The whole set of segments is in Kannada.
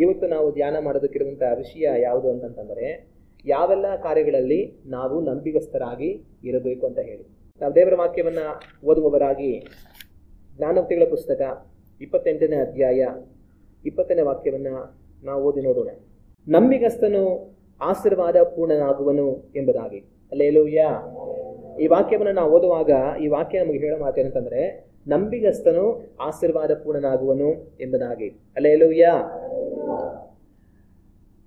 ಇವತ್ತು ನಾವು ಧ್ಯಾನ ಮಾಡೋದಕ್ಕಿರುವಂತಹ ವಿಷಯ ಯಾವುದು ಅಂತಂತಂದರೆ, ಯಾವೆಲ್ಲ ಕಾರ್ಯಗಳಲ್ಲಿ ನಾವು ನಂಬಿಗಸ್ತರಾಗಿ ಇರಬೇಕು ಅಂತ ಹೇಳಿ. ನಾವು ದೇವರ ವಾಕ್ಯವನ್ನ ಓದುವವರಾಗಿ ಜ್ಞಾನೋಕ್ತಿಗಳ ಪುಸ್ತಕ 28ನೇ ಅಧ್ಯಾಯ 20ನೇ ವಾಕ್ಯವನ್ನ ನಾವು ಓದಿ ನೋಡೋಣ. ನಂಬಿಗಸ್ತನು ಆಶೀರ್ವಾದ ಪೂರ್ಣನಾಗುವನು ಎಂಬುದಾಗಿ. ಹಲ್ಲೆಲೂಯಾ. ಈ ವಾಕ್ಯವನ್ನು ನಾವು ಓದುವಾಗ ಈ ವಾಕ್ಯ ನಮಗೆ ಹೇಳೋ ಮಾತೇನಂತಂದ್ರೆ, ನಂಬಿಗಸ್ತನು ಆಶೀರ್ವಾದ ಪೂರ್ಣನಾಗುವನು ಎಂಬುದಾಗಿ. ಹಲ್ಲೆಲೂಯಾ.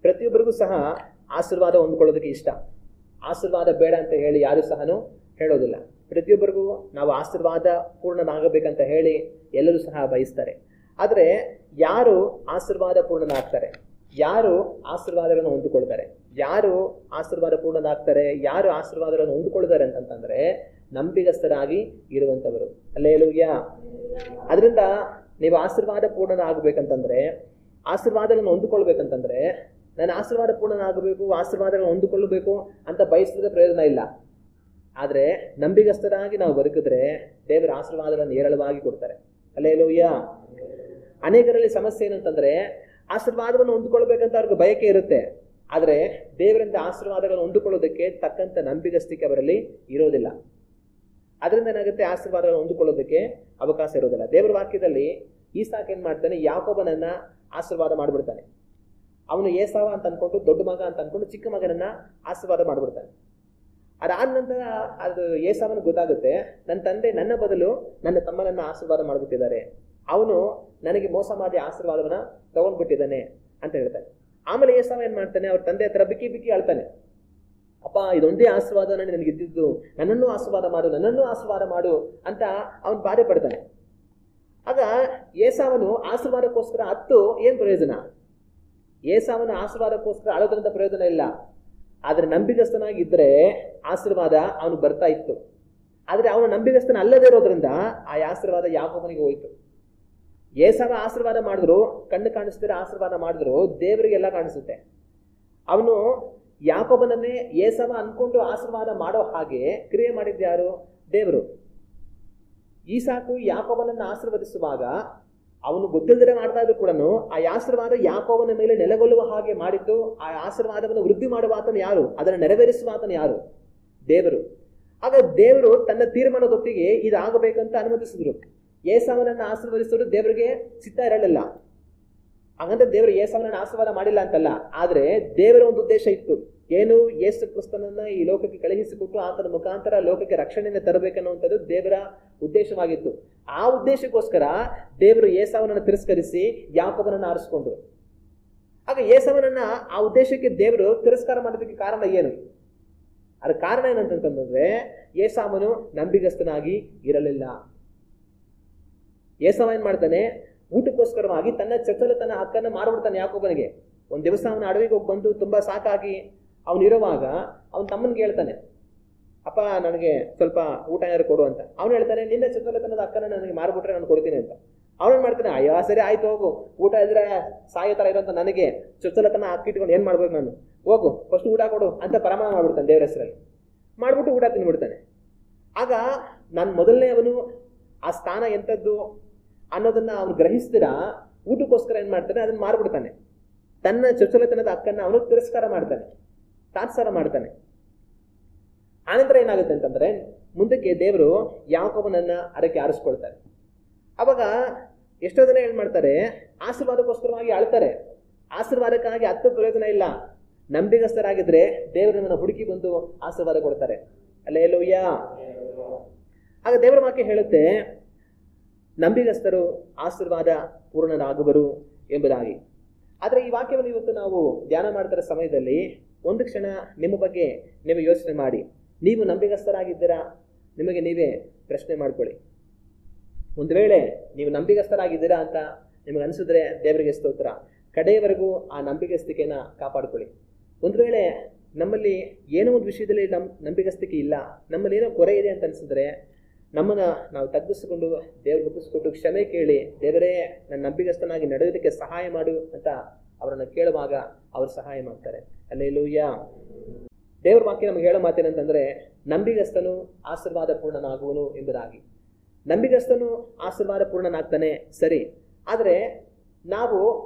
ಪ್ರತಿಯೊಬ್ಬರಿಗೂ ಸಹ ಆಶೀರ್ವಾದ ಹೊಂದ್ಕೊಳ್ಳೋದಕ್ಕೆ ಇಷ್ಟ. ಆಶೀರ್ವಾದ ಬೇಡ ಅಂತ ಹೇಳಿ ಯಾರು ಸಹ ಹೇಳೋದಿಲ್ಲ. ಪ್ರತಿಯೊಬ್ಬರಿಗೂ ನಾವು ಆಶೀರ್ವಾದ ಪೂರ್ಣನಾಗಬೇಕಂತ ಹೇಳಿ ಎಲ್ಲರೂ ಸಹ ಬಯಸ್ತಾರೆ. ಆದರೆ ಯಾರು ಆಶೀರ್ವಾದ ಪೂರ್ಣನಾಗ್ತಾರೆ, ಯಾರು ಆಶೀರ್ವಾದಗಳನ್ನು ಹೊಂದಿಕೊಳ್ತಾರೆ, ಯಾರು ಆಶೀರ್ವಾದ ಪೂರ್ಣನಾಗ್ತಾರೆ, ಯಾರು ಆಶೀರ್ವಾದಗಳನ್ನು ಹೊಂದಿಕೊಳ್ತಾರೆ ಅಂತಂತಂದ್ರೆ ನಂಬಿಗಸ್ತರಾಗಿ ಇರುವಂತವರು. ಹಲ್ಲೆಲೂಯಾ. ಅದರಿಂದ ನೀವು ಆಶೀರ್ವಾದ ಪೂರ್ಣನಾಗಬೇಕಂತಂದ್ರೆ, ಆಶೀರ್ವಾದಗಳನ್ನು ಹೊಂದಿಕೊಳ್ಬೇಕಂತಂದ್ರೆ, ನಾನು ಆಶೀರ್ವಾದ ಪೂರ್ಣನಾಗಬೇಕು, ಆಶೀರ್ವಾದಗಳನ್ನು ಹೊಂದಿಕೊಳ್ಳಬೇಕು ಅಂತ ಬಯಸಿದ್ರೆ ಪ್ರಯೋಜನ ಇಲ್ಲ. ಆದರೆ ನಂಬಿಗಸ್ತರಾಗಿ ನಾವು ಬದುಕಿದ್ರೆ ದೇವರ ಆಶೀರ್ವಾದಗಳನ್ನು ಹೇರಳವಾಗಿ ಕೊಡ್ತಾರೆ. ಹಲ್ಲೆಲೂಯಾ. ಅನೇಕರಲ್ಲಿ ಸಮಸ್ಯೆ ಏನಂತಂದ್ರೆ, ಆಶೀರ್ವಾದವನ್ನು ಹೊಂದಿಕೊಳ್ಬೇಕಂತ ಅವ್ರಿಗೆ ಬಯಕೆ ಇರುತ್ತೆ, ಆದರೆ ದೇವರಿಂದ ಆಶೀರ್ವಾದಗಳನ್ನು ಹೊಂದಿಕೊಳ್ಳೋದಕ್ಕೆ ತಕ್ಕಂಥ ನಂಬಿಗಸ್ತಿಕೆ ಅವರಲ್ಲಿ ಇರೋದಿಲ್ಲ. ಅದರಿಂದ ಏನಾಗುತ್ತೆ, ಆಶೀರ್ವಾದಗಳನ್ನು ಹೊಂದಿಕೊಳ್ಳೋದಕ್ಕೆ ಅವಕಾಶ ಇರೋದಿಲ್ಲ. ದೇವರ ವಾಕ್ಯದಲ್ಲಿ ಈಸಾಕ್ ಏನ್ ಮಾಡ್ತಾನೆ, ಯಾಕೋಬನನ್ನ ಆಶೀರ್ವಾದ ಮಾಡಿಬಿಡ್ತಾನೆ. ಅವನು ಏಸಾವ ಅಂತ ಅನ್ಕೊಂಡು, ದೊಡ್ಡ ಮಗ ಅಂತ ಅನ್ಕೊಂಡು ಚಿಕ್ಕ ಮಗನನ್ನ ಆಶೀರ್ವಾದ ಮಾಡಿಬಿಡ್ತಾನೆ. ಅದಾದ ನಂತರ ಅದು ಏಸಾವನಿಗೆ ಗೊತ್ತಾಗುತ್ತೆ, ನನ್ನ ತಂದೆ ನನ್ನ ಬದಲು ನನ್ನ ತಮ್ಮನನ್ನ ಆಶೀರ್ವಾದ ಮಾಡಿಬಿಟ್ಟಿದ್ದಾರೆ, ಅವನು ನನಗೆ ಮೋಸ ಮಾಡಿ ಆಶೀರ್ವಾದವನ್ನ ತಗೊಂಡ್ಬಿಟ್ಟಿದ್ದಾನೆ ಅಂತ ಹೇಳ್ತಾನೆ. ಆಮೇಲೆ ಏಸಾವ ಏನ್ ಮಾಡ್ತಾನೆ, ಅವ್ರ ತಂದೆ ಹತ್ರ ಬಿಕ್ಕಿ ಬಿಕ್ಕಿ ಅಳ್ತಾನೆ, ಅಪ್ಪ ಇದೊಂದೇ ಆಶೀರ್ವಾದ ನನಗೆ ಇದ್ದಿದ್ದು, ನನ್ನನ್ನು ಆಶೀರ್ವಾದ ಮಾಡು, ನನ್ನನ್ನು ಆಶೀರ್ವಾದ ಮಾಡು ಅಂತ ಅವನು ಬಾಧೆ ಪಡ್ತಾನೆ. ಆಗ ಏಸಾವನು ಆಶೀರ್ವಾದಕ್ಕೋಸ್ಕರ ಅತ್ತು ಏನ್ ಪ್ರಯೋಜನ? ಏಸಾವನ ಆಶೀರ್ವಾದಕ್ಕೋಸ್ಕರ ಅಳೋದ್ರಿಂದ ಪ್ರಯೋಜನ ಇಲ್ಲ. ಆದ್ರೆ ನಂಬಿಗಸ್ತನಾಗಿ ಇದ್ರೆ ಆಶೀರ್ವಾದ ಅವನು ಬರ್ತಾ ಇತ್ತು. ಆದ್ರೆ ಅವನು ನಂಬಿಗಸ್ತನ ಅಲ್ಲದೇ ಇರೋದ್ರಿಂದ ಆ ಆಶೀರ್ವಾದ ಯಾಕೋಬನಿಗೆ ಹೋಯ್ತು. ಏಸಾವ ಆಶೀರ್ವಾದ ಮಾಡಿದ್ರು, ಕಣ್ಣು ಕಾಣಿಸ್ತಿರೋ ಆಶೀರ್ವಾದ ಮಾಡಿದ್ರು ದೇವರಿಗೆಲ್ಲ ಕಾಣಿಸುತ್ತೆ. ಅವನು ಯಾಕೋಬನನ್ನೇ ಏಸಾವ ಅನ್ಕೊಂಡು ಆಶೀರ್ವಾದ ಮಾಡೋ ಹಾಗೆ ಕ್ರಿಯೆ ಮಾಡಿದ್ದು ಯಾರು? ದೇವರು. ಈಸಾಕು ಯಾಕೋಬನನ್ನ ಆಶೀರ್ವದಿಸುವಾಗ ಅವನು ಗೊತ್ತಿಲ್ಲದೆ ಮಾಡ್ತಾ ಇದ್ರು ಕೂಡ ಆ ಆಶೀರ್ವಾದ ಯಾಕೋಬನ ಮೇಲೆ ನೆಲೆಗೊಳ್ಳುವ ಹಾಗೆ ಮಾಡಿದ್ದು, ಆ ಆಶೀರ್ವಾದವನ್ನು ವೃದ್ಧಿ ಮಾಡುವ ಆತನು ಯಾರು? ಅದನ್ನು ನೆರವೇರಿಸುವ ಆತನು ಯಾರು? ದೇವರು. ಆಗ ದೇವರು ತನ್ನ ತೀರ್ಮಾನದೊಟ್ಟಿಗೆ ಇದಾಗಬೇಕಂತ ಅನುಮತಿಸಿದ್ರು. ಏಸಾವನನ್ನ ಆಶೀರ್ವದಿಸೋದು ದೇವರಿಗೆ ಚಿತ್ತ ಇರಲಿಲ್ಲ. ಹಾಗಂದ್ರೆ ದೇವರು ಏಸಾವನನ್ನ ಆಶೀರ್ವಾದ ಮಾಡಿಲ್ಲ ಅಂತಲ್ಲ, ಆದ್ರೆ ದೇವರ ಒಂದು ಉದ್ದೇಶ ಇತ್ತು. ಏನು? ಯೇಸು ಕ್ರಿಸ್ತನನ್ನ ಈ ಲೋಕಕ್ಕೆ ಕಳುಹಿಸಿಕೊಟ್ಟು ಆತನ ಮುಖಾಂತರ ಲೋಕಕ್ಕೆ ರಕ್ಷಣೆಯನ್ನು ತರಬೇಕನ್ನುವಂಥದ್ದು ದೇವರ ಉದ್ದೇಶವಾಗಿತ್ತು. ಆ ಉದ್ದೇಶಕ್ಕೋಸ್ಕರ ದೇವರು ಏಸಾವನನ್ನು ತಿರಸ್ಕರಿಸಿ ಯಾಕೋಬನನ್ನು ಆರಿಸಿಕೊಂಡ್ರು. ಆಗ ಏಸಾವನನ್ನ ಆ ಉದ್ದೇಶಕ್ಕೆ ದೇವರು ತಿರಸ್ಕಾರ ಮಾಡೋದಕ್ಕೆ ಕಾರಣ ಏನು? ಅದರ ಕಾರಣ ಏನಂತಂದ್ರೆ, ಏಸಾವನು ನಂಬಿಗಸ್ತನಾಗಿ ಇರಲಿಲ್ಲ. ಏಸಾವ ಏನ್ ಮಾಡ್ತಾನೆ, ಊಟಕ್ಕೋಸ್ಕರವಾಗಿ ತನ್ನ ಚೊಚ್ಚಲತನ ಹಕ್ಕನ್ನು ಮಾರ್ಬಿಡ್ತಾನೆ ಯಾಕೋಬನಿಗೆ. ಒಂದ್ ದಿವಸ ಅವನ ಅಡವಿಗೆ ಹೋಗಿ ಬಂದು ತುಂಬಾ ಸಾಕಾಗಿ ಅವನಿರುವಾಗ ಅವನ ತಮ್ಮನಿಗೆ ಹೇಳ್ತಾನೆ, ಅಪ್ಪ ನನಗೆ ಸ್ವಲ್ಪ ಊಟ ಏನಾರು ಕೊಡು ಅಂತ. ಅವನು ಹೇಳ್ತಾನೆ, ನಿನ್ನ ಚೊಚ್ಚಲತನದ ಹಕ್ಕನ್ನು ನನಗೆ ಮಾರ್ಬಿಟ್ರೆ ನಾನು ಕೊಡ್ತೀನಿ ಅಂತ. ಅವನೇನ್ ಮಾಡ್ತಾನೆ, ಅಯ್ಯೋ ಸರಿ ಆಯ್ತು ಹೋಗು, ಊಟ ಇದ್ರೆ ಸಾಯೋ ತರ ಇರೋಂತ ನನಗೆ ಚೊಚ್ಚಲತನ ಹಾಕಿಟ್ಕೊಂಡು ಏನ್ ಮಾಡ್ಬೇಕು ನಾನು, ಹೋಗು ಫಸ್ಟ್ ಊಟ ಕೊಡು ಅಂತ ಪ್ರಮಾಣ ಮಾಡ್ಬಿಡ್ತಾನೆ ದೇವರ ಹೆಸರಲ್ಲಿ. ಮಾಡ್ಬಿಟ್ಟು ಊಟ ತಿನ್ಬಿಡ್ತಾನೆ. ಆಗ ನಾನು ಮೊದಲನೇ ಅವನು ಆ ಸ್ಥಾನ ಎಂಥದ್ದು ಅನ್ನೋದನ್ನ ಅವನು ಗ್ರಹಿಸ್ತೀರಾ ಊಟಕ್ಕೋಸ್ಕರ ಏನ್ ಮಾಡ್ತಾನೆ, ಅದನ್ನ ಮಾರ್ಬಿಡ್ತಾನೆ. ತನ್ನ ಚೊಚ್ಚಲತನದ ಹಕ್ಕನ್ನ ಅವನು ತಿರಸ್ಕಾರ ಮಾಡ್ತಾನೆ, ತಾತ್ಸಾರ ಮಾಡ್ತಾನೆ. ಆನಂತರ ಏನಾಗುತ್ತೆ ಅಂತಂದ್ರೆ, ಮುಂದಕ್ಕೆ ದೇವರು ಯಾಕೋಬನನ್ನ ಅದಕ್ಕೆ ಆರಿಸ್ಕೊಳ್ತಾರೆ. ಅವಾಗ ಎಷ್ಟೋ ಜನ ಏನ್ ಮಾಡ್ತಾರೆ, ಆಶೀರ್ವಾದಕ್ಕೋಸ್ಕರವಾಗಿ ಅಳ್ತಾರೆ. ಆಶೀರ್ವಾದಕ್ಕಾಗಿ ಹತ್ತು ಪ್ರಯೋಜನ ಇಲ್ಲ. ನಂಬಿಗಸ್ತರಾಗಿದ್ರೆ ದೇವರನ್ನ ಹುಡುಕಿ ಬಂದು ಆಶೀರ್ವಾದ ಕೊಡ್ತಾರೆ. ಹಲ್ಲೆಲೂಯಾ. ಆಗ ದೇವರ ವಾಕ್ಯ ಹೇಳುತ್ತೆ, ನಂಬಿಗಸ್ತರು ಆಶೀರ್ವಾದ ಪೂರ್ಣರಾಗುವರು ಎಂಬುದಾಗಿ. ಆದ್ರೆ ಈ ವಾಕ್ಯವನ್ನು ಇವತ್ತು ನಾವು ಧ್ಯಾನ ಮಾಡ್ತಿರೋ ಸಮಯದಲ್ಲಿ ಒಂದು ಕ್ಷಣ ನಿಮ್ಮ ಬಗ್ಗೆ ನೀವು ಯೋಚನೆ ಮಾಡಿ. ನೀವು ನಂಬಿಗಸ್ತರಾಗಿದ್ದೀರಾ? ನಿಮಗೆ ನೀವೇ ಪ್ರಶ್ನೆ ಮಾಡ್ಕೊಳ್ಳಿ. ಒಂದು ವೇಳೆ ನೀವು ನಂಬಿಗಸ್ತರಾಗಿದ್ದೀರಾ ಅಂತ ನಿಮಗೆ ಅನಿಸಿದ್ರೆ ದೇವರಿಗೆ ಸ್ತೋತ್ರ. ಕಡೆಯವರೆಗೂ ಆ ನಂಬಿಗಸ್ತಿಕೆನ ಕಾಪಾಡ್ಕೊಳ್ಳಿ. ಒಂದು ವೇಳೆ ನಮ್ಮಲ್ಲಿ ಏನೋ ಒಂದು ವಿಷಯದಲ್ಲಿ ನಂಬಿಗಸ್ತಿಕೆ ಇಲ್ಲ, ನಮ್ಮಲ್ಲಿ ಏನೋ ಕೊರೆ ಇದೆ ಅಂತ ಅನಿಸಿದ್ರೆ ನಮ್ಮನ್ನ ನಾವು ತಗ್ಗಿಸಿಕೊಂಡು ದೇವ್ರಿಗೆ ಒಪ್ಪಿಸಿಕೊಟ್ಟು ಕ್ಷಮೆ ಕೇಳಿ, ದೇವರೇ ನನ್ನ ನಂಬಿಗಸ್ತನಾಗಿ ನಡೆಯೋದಕ್ಕೆ ಸಹಾಯ ಮಾಡು ಅಂತ ಅವರನ್ನ ಕೇಳುವಾಗ ಅವರು ಸಹಾಯ ಮಾಡ್ತಾರೆ. ಹಲ್ಲೆಲೂಯಾ. ದೇವ್ರ ವಾಕ್ಯ ನಮ್ಗೆ ಹೇಳೋ ಮಾತೇನಂತಂದ್ರೆ, ನಂಬಿಗಸ್ತನು ಆಶೀರ್ವಾದ ಪೂರ್ಣನಾಗುವನು ಎಂಬುದಾಗಿ. ನಂಬಿಗಸ್ತನು ಆಶೀರ್ವಾದ ಪೂರ್ಣನಾಗ್ತಾನೆ ಸರಿ, ಆದರೆ ನಾವು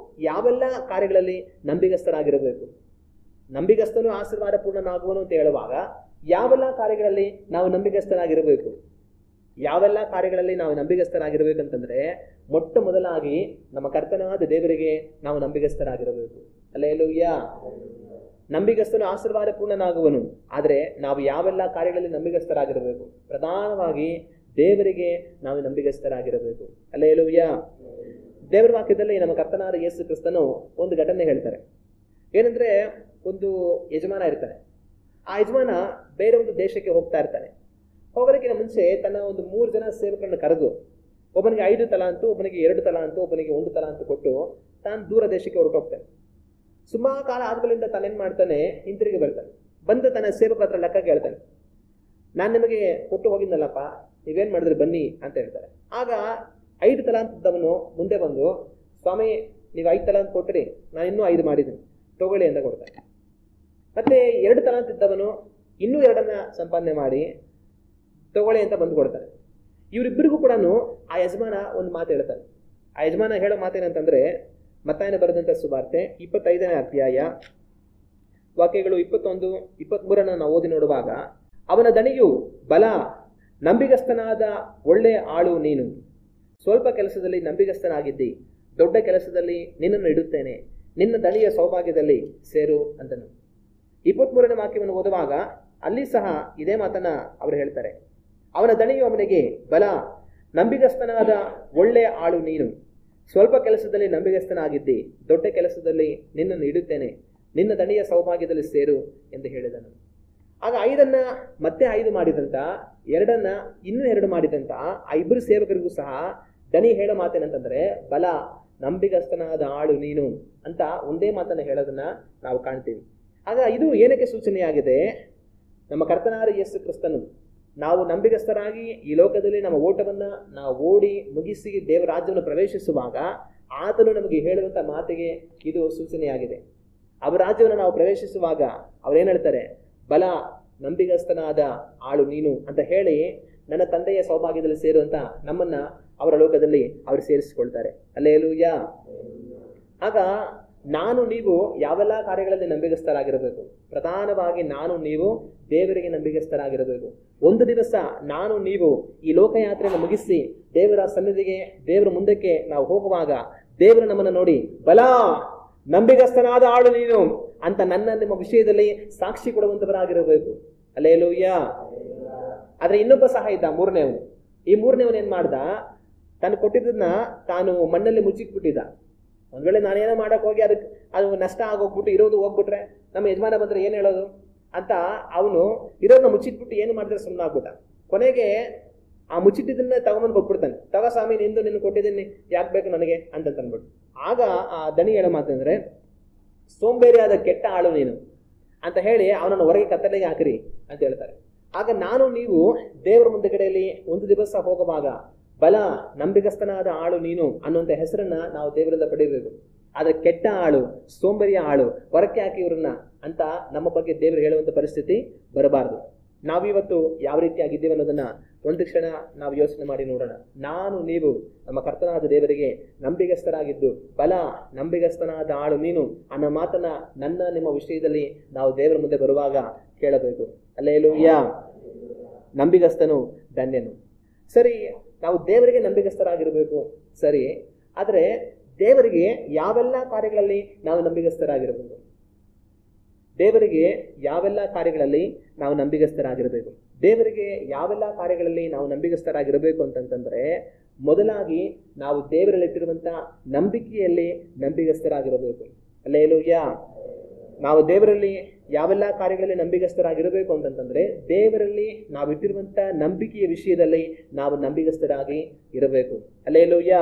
ಯಾವೆಲ್ಲ ಕಾರ್ಯಗಳಲ್ಲಿ ನಂಬಿಗಸ್ತರಾಗಿರಬೇಕು. ನಂಬಿಗಸ್ತನು ಆಶೀರ್ವಾದ ಪೂರ್ಣನಾಗುವನು ಅಂತ ಹೇಳುವಾಗ ಯಾವೆಲ್ಲ ಕಾರ್ಯಗಳಲ್ಲಿ ನಾವು ನಂಬಿಗಸ್ತರಾಗಿರಬೇಕು. ಯಾವೆಲ್ಲ ಕಾರ್ಯಗಳಲ್ಲಿ ನಾವು ನಂಬಿಗಸ್ತರಾಗಿರ್ಬೇಕಂತಂದ್ರೆ ಮೊಟ್ಟ ಮೊದಲಾಗಿ ನಮ್ಮ ಕರ್ತನಾದ ದೇವರಿಗೆ ನಾವು ನಂಬಿಗಸ್ತರಾಗಿರಬೇಕು. ಹಲ್ಲೆಲೂಯ. ನಂಬಿಗಸ್ತನು ಆಶೀರ್ವಾದ ಪೂರ್ಣನಾಗುವನು. ಆದರೆ ನಾವು ಯಾವೆಲ್ಲ ಕಾರ್ಯಗಳಲ್ಲಿ ನಂಬಿಗಸ್ತರಾಗಿರಬೇಕು? ಪ್ರಧಾನವಾಗಿ ದೇವರಿಗೆ ನಾವು ನಂಬಿಗಸ್ತರಾಗಿರಬೇಕು. ಹಲ್ಲೆಲೂಯ. ದೇವರ ವಾಕ್ಯದಲ್ಲಿ ನಮ್ಮ ಕರ್ತನಾದ ಯೇಸು ಕ್ರಿಸ್ತನು ಒಂದು ಘಟನೆ ಹೇಳ್ತಾರೆ. ಏನಂದ್ರೆ, ಒಂದು ಯಜಮಾನ ಇರ್ತಾನೆ. ಆ ಯಜಮಾನ ಬೇರೆ ಒಂದು ದೇಶಕ್ಕೆ ಹೋಗ್ತಾ ಇರ್ತಾನೆ. ಹೋಗೋದಕ್ಕಿಂತ ಮುಂಚೆ ತನ್ನ ಒಂದು 3 ಜನ ಸೇವಕರನ್ನು ಕರೆದು, ಒಬ್ಬನಿಗೆ 5 ತಲಾಂತು, ಒಬ್ಬನಿಗೆ 2 ತಲಾಂತು, ಒಬ್ಬನಿಗೆ 1 ತಲಾಂತು ಕೊಟ್ಟು ತಾನು ದೂರ ದೇಶಕ್ಕೆ ಹೊರಟೋಗ್ತಾನೆ. ಸುಮಾರು ಕಾಲ ಆದ್ಮೇಲಿಂದ ತಾನೇನ್ ಮಾಡ್ತಾನೆ, ಹಿಂತಿರುಗಿ ಬರ್ತಾನೆ. ಬಂದು ತನ್ನ ಸೇವಕರ ಹತ್ರ ಲೆಕ್ಕ ಕೇಳ್ತಾನೆ. ನಾನು ನಿಮಗೆ ಕೊಟ್ಟು ಹೋಗಿದ್ದಲ್ಲಪ್ಪ, ನೀವೇನ್ ಮಾಡಿದ್ರಿ ಬನ್ನಿ ಅಂತ ಹೇಳ್ತಾರೆ. ಆಗ 5 ತಲಾಂತದವನು ಮುಂದೆ ಬಂದು, ಸ್ವಾಮಿ ನೀವು 5 ತಲಾಂತ ಕೊಟ್ರಿ, ನಾನು ಇನ್ನೂ 5 ಮಾಡಿದ್ದೀನಿ, ತಗೊಳ್ಳಿ ಅಂತ ಕೊಡ್ತಾನೆ. ಮತ್ತೆ 2 ತಲಾಂತಿದ್ದವನು ಇನ್ನೂ 2 ಸಂಪಾದನೆ ಮಾಡಿ ತಗೊಳ್ಳಿ ಅಂತ ಬಂದು ಕೊಡ್ತಾನೆ. ಇವರಿಬ್ಬರಿಗೂ ಕೂಡ ಆ ಯಜಮಾನ ಒಂದು ಮಾತು ಹೇಳ್ತಾನೆ. ಆ ಯಜಮಾನ ಹೇಳೋ ಮಾತೇನಂತಂದ್ರೆ, ಮತ್ತಾಯನ ಬರೆದಂತ ಸುವಾರ್ತೆ 25ನೇ ಅಧ್ಯಾಯ ವಾಕ್ಯಗಳು 21, 23 ನಾವು ಓದಿ ನೋಡುವಾಗ, ಅವನ ದಣಿಯು ಬಲ, ನಂಬಿಗಸ್ತನಾದ ಒಳ್ಳೆ ಆಳು ನೀನು, ಸ್ವಲ್ಪ ಕೆಲಸದಲ್ಲಿ ನಂಬಿಗಸ್ತನಾಗಿದ್ದಿ, ದೊಡ್ಡ ಕೆಲಸದಲ್ಲಿ ನಿನ್ನನ್ನು ಇಡುತ್ತೇನೆ, ನಿನ್ನ ದಣಿಯ ಸೌಭಾಗ್ಯದಲ್ಲಿ ಸೇರು ಅಂತನು. 23ನೇ ವಾಕ್ಯವನ್ನು ಓದುವಾಗ ಅಲ್ಲಿ ಸಹ ಇದೇ ಮಾತನ್ನ ಅವರು ಹೇಳ್ತಾರೆ. ಅವನ ದಣಿಯು ಅವನಿಗೆ ಬಲ, ನಂಬಿಗಸ್ತನಾದ ಒಳ್ಳೆ ಆಳು ನೀನು, ಸ್ವಲ್ಪ ಕೆಲಸದಲ್ಲಿ ನಂಬಿಗಸ್ತನಾಗಿದ್ದಿ, ದೊಡ್ಡ ಕೆಲಸದಲ್ಲಿ ನಿನ್ನನ್ನು ಇಡುತ್ತೇನೆ, ನಿನ್ನ ದಣಿಯ ಸೌಭಾಗ್ಯದಲ್ಲಿ ಸೇರು ಎಂದು ಹೇಳಿದನು. ಆಗ 5 ಮತ್ತೆ 5 ಮಾಡಿದಂತ, 2 ಇನ್ನೂ 2 ಮಾಡಿದಂತ ಆ ಇಬ್ಬರು ಸೇವಕರಿಗೂ ಸಹ ದಣಿ ಹೇಳೋ ಮಾತೇನಂತಂದ್ರೆ, ಬಲ, ನಂಬಿಗಸ್ತನಾದ ಆಳು ನೀನು ಅಂತ ಒಂದೇ ಮಾತನ್ನ ಹೇಳೋದನ್ನ ನಾವು ಕಾಣ್ತೀವಿ. ಆಗ ಇದು ಏನಕ್ಕೆ ಸೂಚನೆಯಾಗಿದೆ? ನಮ್ಮ ಕರ್ತನಾದ ಯೇಸು ಕ್ರಿಸ್ತನು ನಾವು ನಂಬಿಗಸ್ತರಾಗಿ ಈ ಲೋಕದಲ್ಲಿ ನಮ್ಮ ಓಟವನ್ನ ನಾವು ಓಡಿ ಮುಗಿಸಿ ದೇವರ ರಾಜ್ಯವನ್ನು ಪ್ರವೇಶಿಸುವಾಗ ಆತನು ನಮಗೆ ಹೇಳುವಂತ ಮಾತಿಗೆ ಇದು ಸೂಚನೆಯಾಗಿದೆ. ಅವರ ರಾಜ್ಯವನ್ನು ನಾವು ಪ್ರವೇಶಿಸುವಾಗ ಅವ್ರೇನ್ ಹೇಳ್ತಾರೆ? ಬಲ, ನಂಬಿಗಸ್ತನಾದ ಆಳು ನೀನು ಅಂತ ಹೇಳಿ ನನ್ನ ತಂದೆಯ ಸೌಭಾಗ್ಯದಲ್ಲಿ ಸೇರುವಂತ ನಮ್ಮನ್ನ ಅವರ ಲೋಕದಲ್ಲಿ ಅವರು ಸೇರಿಸಿಕೊಳ್ತಾರೆ. ಹಲ್ಲೆಲೂಯ. ಆಗ ನಾನು ನೀವು ಯಾವೆಲ್ಲ ಕಾರ್ಯಗಳಲ್ಲಿ ನಂಬಿಗಸ್ತರಾಗಿರಬೇಕು? ಪ್ರಧಾನವಾಗಿ ನಾನು ನೀವು ದೇವರಿಗೆ ನಂಬಿಗಸ್ತರಾಗಿರಬೇಕು. ಒಂದು ದಿವಸ ನಾನು ನೀವು ಈ ಲೋಕಯಾತ್ರೆಯನ್ನು ಮುಗಿಸಿ ದೇವರ ಸನ್ನಿಧಿಗೆ, ದೇವರ ಮುಂದಕ್ಕೆ ನಾವು ಹೋಗುವಾಗ ದೇವರು ನಮ್ಮನ್ನು ನೋಡಿ, ಬಲ, ನಂಬಿಗಸ್ತನಾದ ಆಳು ನೀನು ಅಂತ ನಿಮ್ಮ ವಿಷಯದಲ್ಲಿ ಸಾಕ್ಷಿ ಕೊಡುವಂತವರಾಗಿರಬೇಕು. ಹಲ್ಲೆಲೂಯ. ಆದ್ರೆ ಇನ್ನೊಬ್ಬ ಸಹ ಇದ್ದ, 3ನೇವನು. ಈ 3ನೇವನು ಏನ್ ಮಾಡ್ದ? ತಾನು ಕೊಟ್ಟಿದ್ದನ್ನ ತಾನು ಮಣ್ಣಲ್ಲಿ ಮುಚ್ಚಿಕ್ಬಿಟ್ಟಿದ್ದ. ಒಂದ್ ವೇಳೆ ನಾನೇನೋ ಮಾಡಕ್ ಹೋಗಿ ಅದು ನಷ್ಟ ಆಗೋಗ್ಬಿಟ್ಟು ಇರೋದು ಹೋಗ್ಬಿಟ್ರೆ ನಮ್ಮ ಯಜಮಾನ ಬಂದ್ರೆ ಏನ್ ಹೇಳೋದು ಅಂತ ಅವನು ಇರೋದನ್ನ ಮುಚ್ಚಿಟ್ಬಿಟ್ಟು ಏನು ಮಾಡಿದ್ರೆ ಸುಮ್ಮನೆ ಆಗ್ಬಿಟ್ಟ. ಕೊನೆಗೆ ಆ ಮುಚ್ಚಿಟ್ಟಿದ್ದನ್ನ ತಗೊಂಬಂದು ಕೊಟ್ಬಿಡ್ತಾನೆ. ತಗೋ ಸ್ವಾಮಿ, ನಿನ್ನ ಕೊಟ್ಟಿದ್ದೀನಿ, ಯಾಕೆ ಬೇಕು ನನಗೆ ಅಂತ ಅಂದ್ಬಿಟ್ಟು. ಆಗ ಆ ದಣಿ ಹೇಳೋ ಮಾತಂದ್ರೆ, ಸೋಂಬೇರಿಯಾದ ಕೆಟ್ಟ ಆಳು ನೀನು ಅಂತ ಹೇಳಿ ಅವನನ್ನು ಹೊರಗೆ ಕತ್ತಲೆಗೆ ಹಾಕಿರಿ ಅಂತ ಹೇಳ್ತಾರೆ. ಆಗ ನಾನು ನೀವು ದೇವರ ಮುಂದಗಡೆಯಲ್ಲಿ ಒಂದು ದಿವಸ ಹೋಗುವಾಗ ಬಲ, ನಂಬಿಗಸ್ತನಾದ ಆಳು ನೀನು ಅನ್ನುವಂಥ ಹೆಸರನ್ನ ನಾವು ದೇವರಿಂದ ಪಡೆಯಬೇಕು. ಆದ್ರೆ ಕೆಟ್ಟ ಆಳು, ಸೋಂಬೇರಿಯ ಆಳು, ಹೊರಕ್ಕೆ ಹಾಕಿ ಇವ್ರನ್ನ ಅಂತ ನಮ್ಮ ಬಗ್ಗೆ ದೇವರು ಹೇಳುವಂತ ಪರಿಸ್ಥಿತಿ ಬರಬಾರದು. ನಾವಿವತ್ತು ಯಾವ ರೀತಿಯಾಗಿದ್ದೇವೆ ಅನ್ನೋದನ್ನ ಒಂದು ಕ್ಷಣ ನಾವು ಯೋಚನೆ ಮಾಡಿ ನೋಡೋಣ. ನಾನು ನೀವು ನಮ್ಮ ಕರ್ತನಾದ ದೇವರಿಗೆ ನಂಬಿಗಸ್ತರಾಗಿದ್ದು, ಬಲ, ನಂಬಿಗಸ್ತನಾದ ಆಳು ನೀನು ಅನ್ನೋ ಮಾತನ್ನ ನಿಮ್ಮ ವಿಷಯದಲ್ಲಿ ನಾವು ದೇವರ ಮುಂದೆ ಬರುವಾಗ ಕೇಳಬೇಕು. ಹಲ್ಲೆಲೂಯ. ನಂಬಿಗಸ್ತನು ಧನ್ಯನು. ಸರಿ, ನಾವು ದೇವರಿಗೆ ನಂಬಿಗಸ್ತರಾಗಿರಬೇಕು, ಸರಿ. ಆದ್ರೆ ದೇವರಿಗೆ ಯಾವೆಲ್ಲ ಕಾರ್ಯಗಳಲ್ಲಿ ನಾವು ನಂಬಿಗಸ್ತರಾಗಿರಬೇಕು? ದೇವರಿಗೆ ಯಾವೆಲ್ಲ ಕಾರ್ಯಗಳಲ್ಲಿ ನಾವು ನಂಬಿಗಸ್ತರಾಗಿರಬೇಕು? ದೇವರಿಗೆ ಯಾವೆಲ್ಲ ಕಾರ್ಯಗಳಲ್ಲಿ ನಾವು ನಂಬಿಗಸ್ತರಾಗಿರಬೇಕು ಅಂತಂತಂದ್ರೆ, ಮೊದಲಾಗಿ ನಾವು ದೇವರಲ್ಲಿಟ್ಟಿರುವಂತ ನಂಬಿಕೆಯಲ್ಲಿ ನಂಬಿಗಸ್ತರಾಗಿರಬೇಕು. ಹಲ್ಲೆಲೂಯ. ನಾವು ದೇವರಲ್ಲಿ ಯಾವೆಲ್ಲ ಕಾರ್ಯಗಳಲ್ಲಿ ನಂಬಿಗಸ್ತರಾಗಿರಬೇಕು ಅಂತಂತಂದ್ರೆ, ದೇವರಲ್ಲಿ ನಾವು ಇಟ್ಟಿರುವಂತ ನಂಬಿಕೆಯ ವಿಷಯದಲ್ಲಿ ನಾವು ನಂಬಿಗಸ್ತರಾಗಿ ಇರಬೇಕು. ಹಲ್ಲೆಲೂಯ.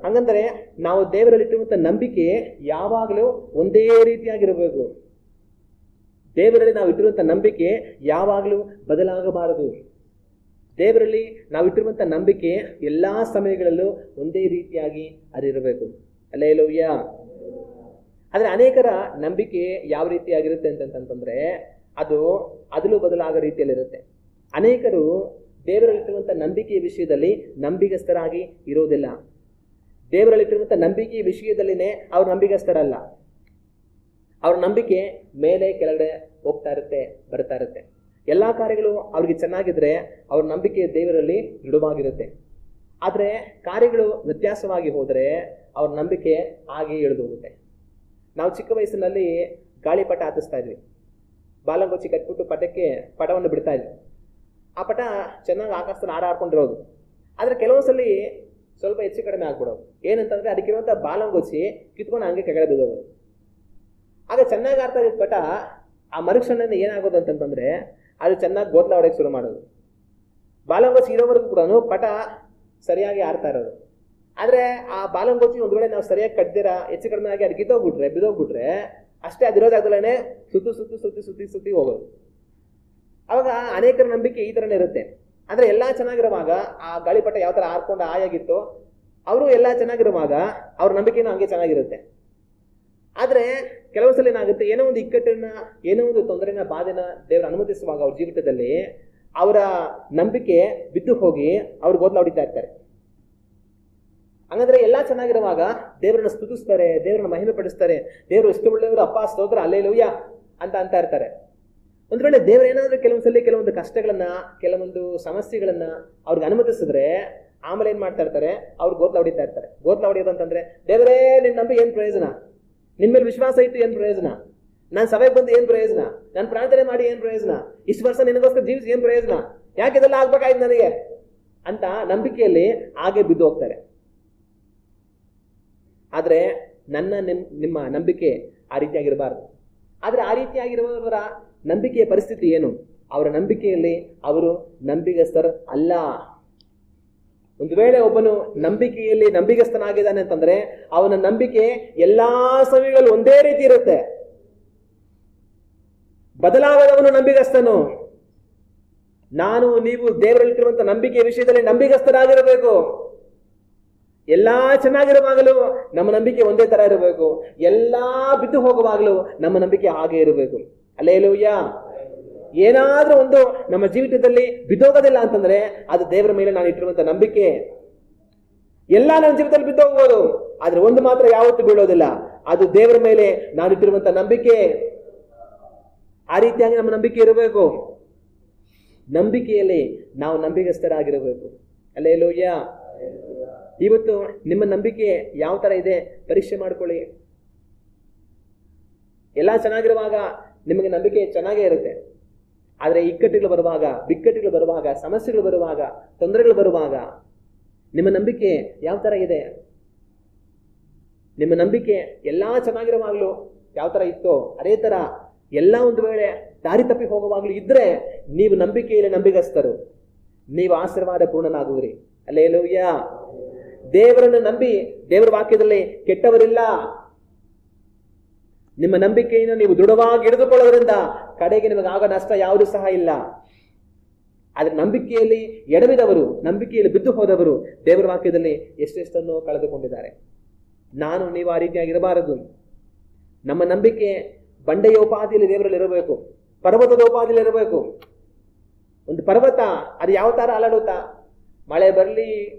ಹಂಗಂದ್ರೆ ನಾವು ದೇವರಲ್ಲಿ ಇಟ್ಟಿರುವಂತ ನಂಬಿಕೆ ಯಾವಾಗಲೂ ಒಂದೇ ರೀತಿಯಾಗಿರಬೇಕು. ದೇವರಲ್ಲಿ ನಾವು ಇಟ್ಟಿರುವಂತ ನಂಬಿಕೆ ಯಾವಾಗಲೂ ಬದಲಾಗಬಾರದು. ದೇವರಲ್ಲಿ ನಾವು ಇಟ್ಟಿರುವಂತ ನಂಬಿಕೆ ಎಲ್ಲಾ ಸಮಯಗಳಲ್ಲೂ ಒಂದೇ ರೀತಿಯಾಗಿ ಅದಿರಬೇಕು. ಹಲ್ಲೆಲೂಯ. ಆದ್ರೆ ಅನೇಕರ ನಂಬಿಕೆ ಯಾವ ರೀತಿಯಾಗಿರುತ್ತೆ ಅಂತಂತಂದ್ರೆ, ಅದು ಅದಲು ಬದಲಾಗೋ ರೀತಿಯಲ್ಲಿರುತ್ತೆ. ಅನೇಕರು ದೇವರಲ್ಲಿರುವಂತ ನಂಬಿಕೆಯ ವಿಷಯದಲ್ಲಿ ನಂಬಿಗಸ್ತರಾಗಿ ಇರೋದಿಲ್ಲ. ದೇವರಲ್ಲಿಟ್ಟಿರುವಂಥ ನಂಬಿಕೆಯ ವಿಷಯದಲ್ಲಿನೇ ಅವ್ರ ನಂಬಿಕಸ್ಥರಲ್ಲ. ಅವ್ರ ನಂಬಿಕೆ ಮೇಲೆ ಕೆಳಗಡೆ ಹೋಗ್ತಾ ಇರುತ್ತೆ, ಬರ್ತಾ ಇರುತ್ತೆ. ಎಲ್ಲ ಕಾರ್ಯಗಳು ಅವ್ರಿಗೆ ಚೆನ್ನಾಗಿದ್ರೆ ಅವ್ರ ನಂಬಿಕೆ ದೇವರಲ್ಲಿ ದೃಢವಾಗಿರುತ್ತೆ. ಆದರೆ ಕಾರ್ಯಗಳು ವ್ಯತ್ಯಾಸವಾಗಿ ಹೋದರೆ ಅವ್ರ ನಂಬಿಕೆ ಹಾಗೆ ಇಳಿದು ಹೋಗುತ್ತೆ. ನಾವು ಚಿಕ್ಕ ವಯಸ್ಸಿನಲ್ಲಿ ಗಾಳಿಪಟ ಹಾಕಿಸ್ತಾ ಇದ್ವಿ. ಬಾಲಂಗೋಚಿ ಕಟ್ಬಿಟ್ಟು ಪಟವನ್ನು ಬಿಡ್ತಾ ಇದ್ವಿ. ಆ ಪಟ ಚೆನ್ನಾಗಿ ಆಕಾಶದಲ್ಲಿ ಹಾರಾಡ್ಕೊಂಡಿರೋದು. ಆದರೆ ಕೆಲವೊಂದ್ಸಲಿ ಸ್ವಲ್ಪ ಹೆಚ್ಚು ಕಡಿಮೆ ಆಗ್ಬಿಡೋದು. ಏನಂತಂದ್ರೆ ಅದಕ್ಕಿರುವಂಥ ಬಾಲಂಗೋಚಿ ಕಿತ್ಕೊಂಡು ಹಂಗೆ ಕೆಳಗಡೆ ಬಿದ್ದೋಗೋದು. ಆಗ ಚೆನ್ನಾಗಿ ಆಡ್ತಾ ಇದ್ದ ಪಟ ಆ ಮರುಕ್ಷಣದಿಂದ ಏನಾಗೋದು ಅಂತಂತಂದ್ರೆ ಅದು ಚೆನ್ನಾಗಿ ಗೋತ್ಲ ಹೊಡೆಯಕ್ಕೆ ಶುರು ಮಾಡೋದು. ಬಾಲಂಗೋಚಿ ಇರೋವರೆಗೂ ಕೂಡ ಪಟ ಸರಿಯಾಗಿ ಆಡ್ತಾ ಇರೋದು. ಆದರೆ ಆ ಬಾಲಂಗೋಚಿ ಒಂದು ವೇಳೆ ನಾವು ಸರಿಯಾಗಿ ಕಟ್ದಿರಾ ಹೆಚ್ಚು ಕಡಿಮೆ ಆಗಿ ಅದು ಬಿದ್ದೋಗ್ಬಿಟ್ರೆ ಅಷ್ಟೇ ಅದಿರೋದಾಗಲೇ ಸುತ್ತಿ ಹೋಗೋದು. ಅವಾಗ ಅನೇಕರ ನಂಬಿಕೆ ಈ ಥರನೇ ಇರುತ್ತೆ. ಅಂದರೆ ಎಲ್ಲ ಚೆನ್ನಾಗಿರುವಾಗ ಆ ಗಾಳಿಪಟ ಯಾವ ಥರ ಹಾರ್ಕೊಂಡು ಆಯಾಗಿತ್ತು, ಅವರು ಎಲ್ಲ ಚೆನ್ನಾಗಿರುವಾಗ ಅವ್ರ ನಂಬಿಕೆನೂ ಹಂಗೆ ಚೆನ್ನಾಗಿರುತ್ತೆ. ಆದರೆ ಕೆಲವು ಸಲ ಏನಾಗುತ್ತೆ, ಏನೋ ಒಂದು ಇಕ್ಕಟ್ಟನ್ನ, ಏನೋ ಒಂದು ತೊಂದರೆನ, ಬಾಧೆನ ದೇವರು ಅನುಮತಿಸುವಾಗ ಅವ್ರ ಜೀವಿತದಲ್ಲಿ ಅವರ ನಂಬಿಕೆ ಬಿದ್ದು ಹೋಗಿ ಅವ್ರು ಗೋತ್ಲ ಹೊಡಿತಾ ಇರ್ತಾರೆ. ಹಂಗಂದ್ರೆ ಎಲ್ಲ ಚೆನ್ನಾಗಿರುವಾಗ ದೇವರನ್ನ ಸ್ತುತಿಸ್ತಾರೆ, ದೇವರನ್ನ ಮಹಿಮೆ ಪಡಿಸ್ತಾರೆ, ದೇವರು ಎಷ್ಟು ಒಳ್ಳೆಯವರು, ಅಪ್ಪ ಸ್ತೋತ್ರ ಹಲ್ಲೆಲೂಯಾ ಅಂತ ಇರ್ತಾರೆ. ಒಂದು ವೇಳೆ ದೇವರು ಏನಾದರೂ ಕೆಲವೊಂದ್ಸಲಿ ಕೆಲವೊಂದು ಕಷ್ಟಗಳನ್ನ, ಕೆಲವೊಂದು ಸಮಸ್ಯೆಗಳನ್ನ ಅವ್ರಿಗೆ ಅನುಮತಿಸಿದ್ರೆ ಆಮೇಲೆ ಏನ್ ಮಾಡ್ತಾ ಇರ್ತಾರೆ, ಅವ್ರು ಗೋತ್ಲ ಹೊಡಿತಾ ಇರ್ತಾರೆ. ಗೋತ್ಲ ಹೊಡಿಯೋದು ಅಂತಂದ್ರೆ, ದೇವರೇ ನಿನ್ನ ನಂಬಿ ಏನ್ ಪ್ರಯೋಜನ, ನಿನ್ ಮೇಲೆ ವಿಶ್ವಾಸ ಇಟ್ಟು ಏನ್ ಪ್ರಯೋಜನ, ನಾನು ಸಭೆಗೆ ಬಂದು ಏನ್ ಪ್ರಯೋಜನ, ನಾನು ಪ್ರಾರ್ಥನೆ ಮಾಡಿ ಏನ್ ಪ್ರಯೋಜನ, ಇಷ್ಟು ವರ್ಷ ನಿನಗೋಸ್ಕರ ಜೀವಿಸಿ ಏನ್ ಪ್ರಯೋಜನ, ಯಾಕೆ ಇದೆಲ್ಲ ಆಗ್ಬೇಕಾಯ್ತು ನನಗೆ ಅಂತ ನಂಬಿಕೆಯಲ್ಲಿ ಹಾಗೆ ಬಿದ್ದು ಹೋಗ್ತಾರೆ. ಆದ್ರೆ ನಿಮ್ಮ ನಂಬಿಕೆ ಆ ರೀತಿಯಾಗಿರಬಾರ್ದು. ಆದ್ರೆ ಆ ರೀತಿಯಾಗಿರುವವರ ನಂಬಿಕೆಯ ಪರಿಸ್ಥಿತಿ ಏನು? ಅವರ ನಂಬಿಕೆಯಲ್ಲಿ ಅವರು ನಂಬಿಗಸ್ತರು ಅಲ್ಲ. ಒಂದು ವೇಳೆ ಒಬ್ಬನು ನಂಬಿಕೆಯಲ್ಲಿ ನಂಬಿಗಸ್ತನಾಗಿದ್ದಾನೆ ಅಂತಂದ್ರೆ ಅವನ ನಂಬಿಕೆ ಎಲ್ಲಾ ಸಮಯಗಳಲ್ಲಿ ಒಂದೇ ರೀತಿ ಇರುತ್ತೆ. ಬದಲಾಗದವನು ನಂಬಿಗಸ್ತನು. ನಾನು ನೀವು ದೇವರಲ್ಲಿರುವಂತ ನಂಬಿಕೆಯ ವಿಷಯದಲ್ಲಿ ನಂಬಿಗಸ್ತರಾಗಿರಬೇಕು. ಎಲ್ಲಾ ಚೆನ್ನಾಗಿರುವಾಗಲೂ ನಮ್ಮ ನಂಬಿಕೆ ಒಂದೇ ತರ ಇರಬೇಕು. ಎಲ್ಲಾ ಬಿದ್ದು ಹೋಗುವಾಗಲೂ ನಮ್ಮ ನಂಬಿಕೆ ಹಾಗೆ ಇರಬೇಕು. ಹಲ್ಲೆಲೂಯಾ. ಏನಾದ್ರೂ ಒಂದು ನಮ್ಮ ಜೀವಿತದಲ್ಲಿ ಬಿದ್ದೋಗೋದಿಲ್ಲ ಅಂತಂದ್ರೆ ಅದು ದೇವರ ಮೇಲೆ ನಾನು ಇಟ್ಟಿರುವಂತ ನಂಬಿಕೆ. ಎಲ್ಲ ನನ್ನ ಜೀವಿತದಲ್ಲಿ ಬಿದ್ದೋಗ್ಬೋದು, ಆದ್ರೆ ಒಂದು ಮಾತ್ರ ಯಾವತ್ತೂ ಬೀಳೋದಿಲ್ಲ, ಅದು ದೇವರ ಮೇಲೆ ನಾನು ಇಟ್ಟಿರುವಂತ ನಂಬಿಕೆ. ಆ ರೀತಿಯಾಗಿ ನಮ್ಮ ನಂಬಿಕೆ ಇರಬೇಕು. ನಂಬಿಕೆಯಲ್ಲಿ ನಾವು ನಂಬಿಗಸ್ತರಾಗಿರಬೇಕು. ಹಲ್ಲೆಲೂಯಾ. ಇವತ್ತು ನಿಮ್ಮ ನಂಬಿಕೆ ಯಾವ ತರ ಇದೆ ಪರೀಕ್ಷೆ ಮಾಡ್ಕೊಳ್ಳಿ. ಎಲ್ಲ ಚೆನ್ನಾಗಿರುವಾಗ ನಿಮಗೆ ನಂಬಿಕೆ ಚೆನ್ನಾಗೇ ಇರುತ್ತೆ. ಆದರೆ ಇಕ್ಕಟ್ಟುಗಳು ಬರುವಾಗ, ಬಿಕ್ಕಟ್ಟುಗಳು ಬರುವಾಗ, ಸಮಸ್ಯೆಗಳು ಬರುವಾಗ, ತೊಂದರೆಗಳು ಬರುವಾಗ ನಿಮ್ಮ ನಂಬಿಕೆ ಯಾವ ತರ ಇದೆ? ನಿಮ್ಮ ನಂಬಿಕೆ ಎಲ್ಲಾ ಚೆನ್ನಾಗಿರುವಾಗಲೂ ಯಾವ ತರ ಇತ್ತೋ ಅದೇ ತರ ಎಲ್ಲ ಒಂದು ವೇಳೆ ದಾರಿ ತಪ್ಪಿ ಹೋಗುವಾಗಲೂ ಇದ್ರೆ ನೀವು ನಂಬಿಕೆಯಲ್ಲಿ ನಂಬಿಗಸ್ತರು, ನೀವು ಆಶೀರ್ವಾದ ಪೂರ್ಣನಾಗುವಿರಿ. ಹಲ್ಲೆಲೂಯಾ. ದೇವರನ್ನು ನಂಬಿ ದೇವರ ವಾಕ್ಯದಲ್ಲಿ ಕೆಟ್ಟವರಿಲ್ಲ. ನಿಮ್ಮ ನಂಬಿಕೆಯನ್ನು ನೀವು ದೃಢವಾಗಿ ಹಿಡಿದುಕೊಳ್ಳೋದ್ರಿಂದ ಕಡೆಗೆ ನಿಮಗೆ ಆಗ ನಷ್ಟ ಯಾವುದೂ ಸಹ ಇಲ್ಲ. ಆದ್ರೆ ನಂಬಿಕೆಯಲ್ಲಿ ಎಡವಿದವರು, ನಂಬಿಕೆಯಲ್ಲಿ ಬಿದ್ದು ಹೋದವರು ದೇವರ ವಾಕ್ಯದಲ್ಲಿ ಎಷ್ಟೆಷ್ಟನ್ನು ಕಳೆದುಕೊಂಡಿದ್ದಾರೆ. ನಾನು ನೀವು ಆ ರೀತಿಯಾಗಿರಬಾರದು. ನಮ್ಮ ನಂಬಿಕೆ ಬಂಡೆಯ ಉಪಾಧಿಯಲ್ಲಿ ದೇವರಲ್ಲಿ ಇರಬೇಕು, ಪರ್ವತದ ಉಪಾಧಿಯಲ್ಲಿ ಇರಬೇಕು. ಒಂದು ಪರ್ವತ ಅದು ಯಾವ ತರ ಅಲಾಡುತ್ತಾ, ಮಳೆ ಬರಲಿ,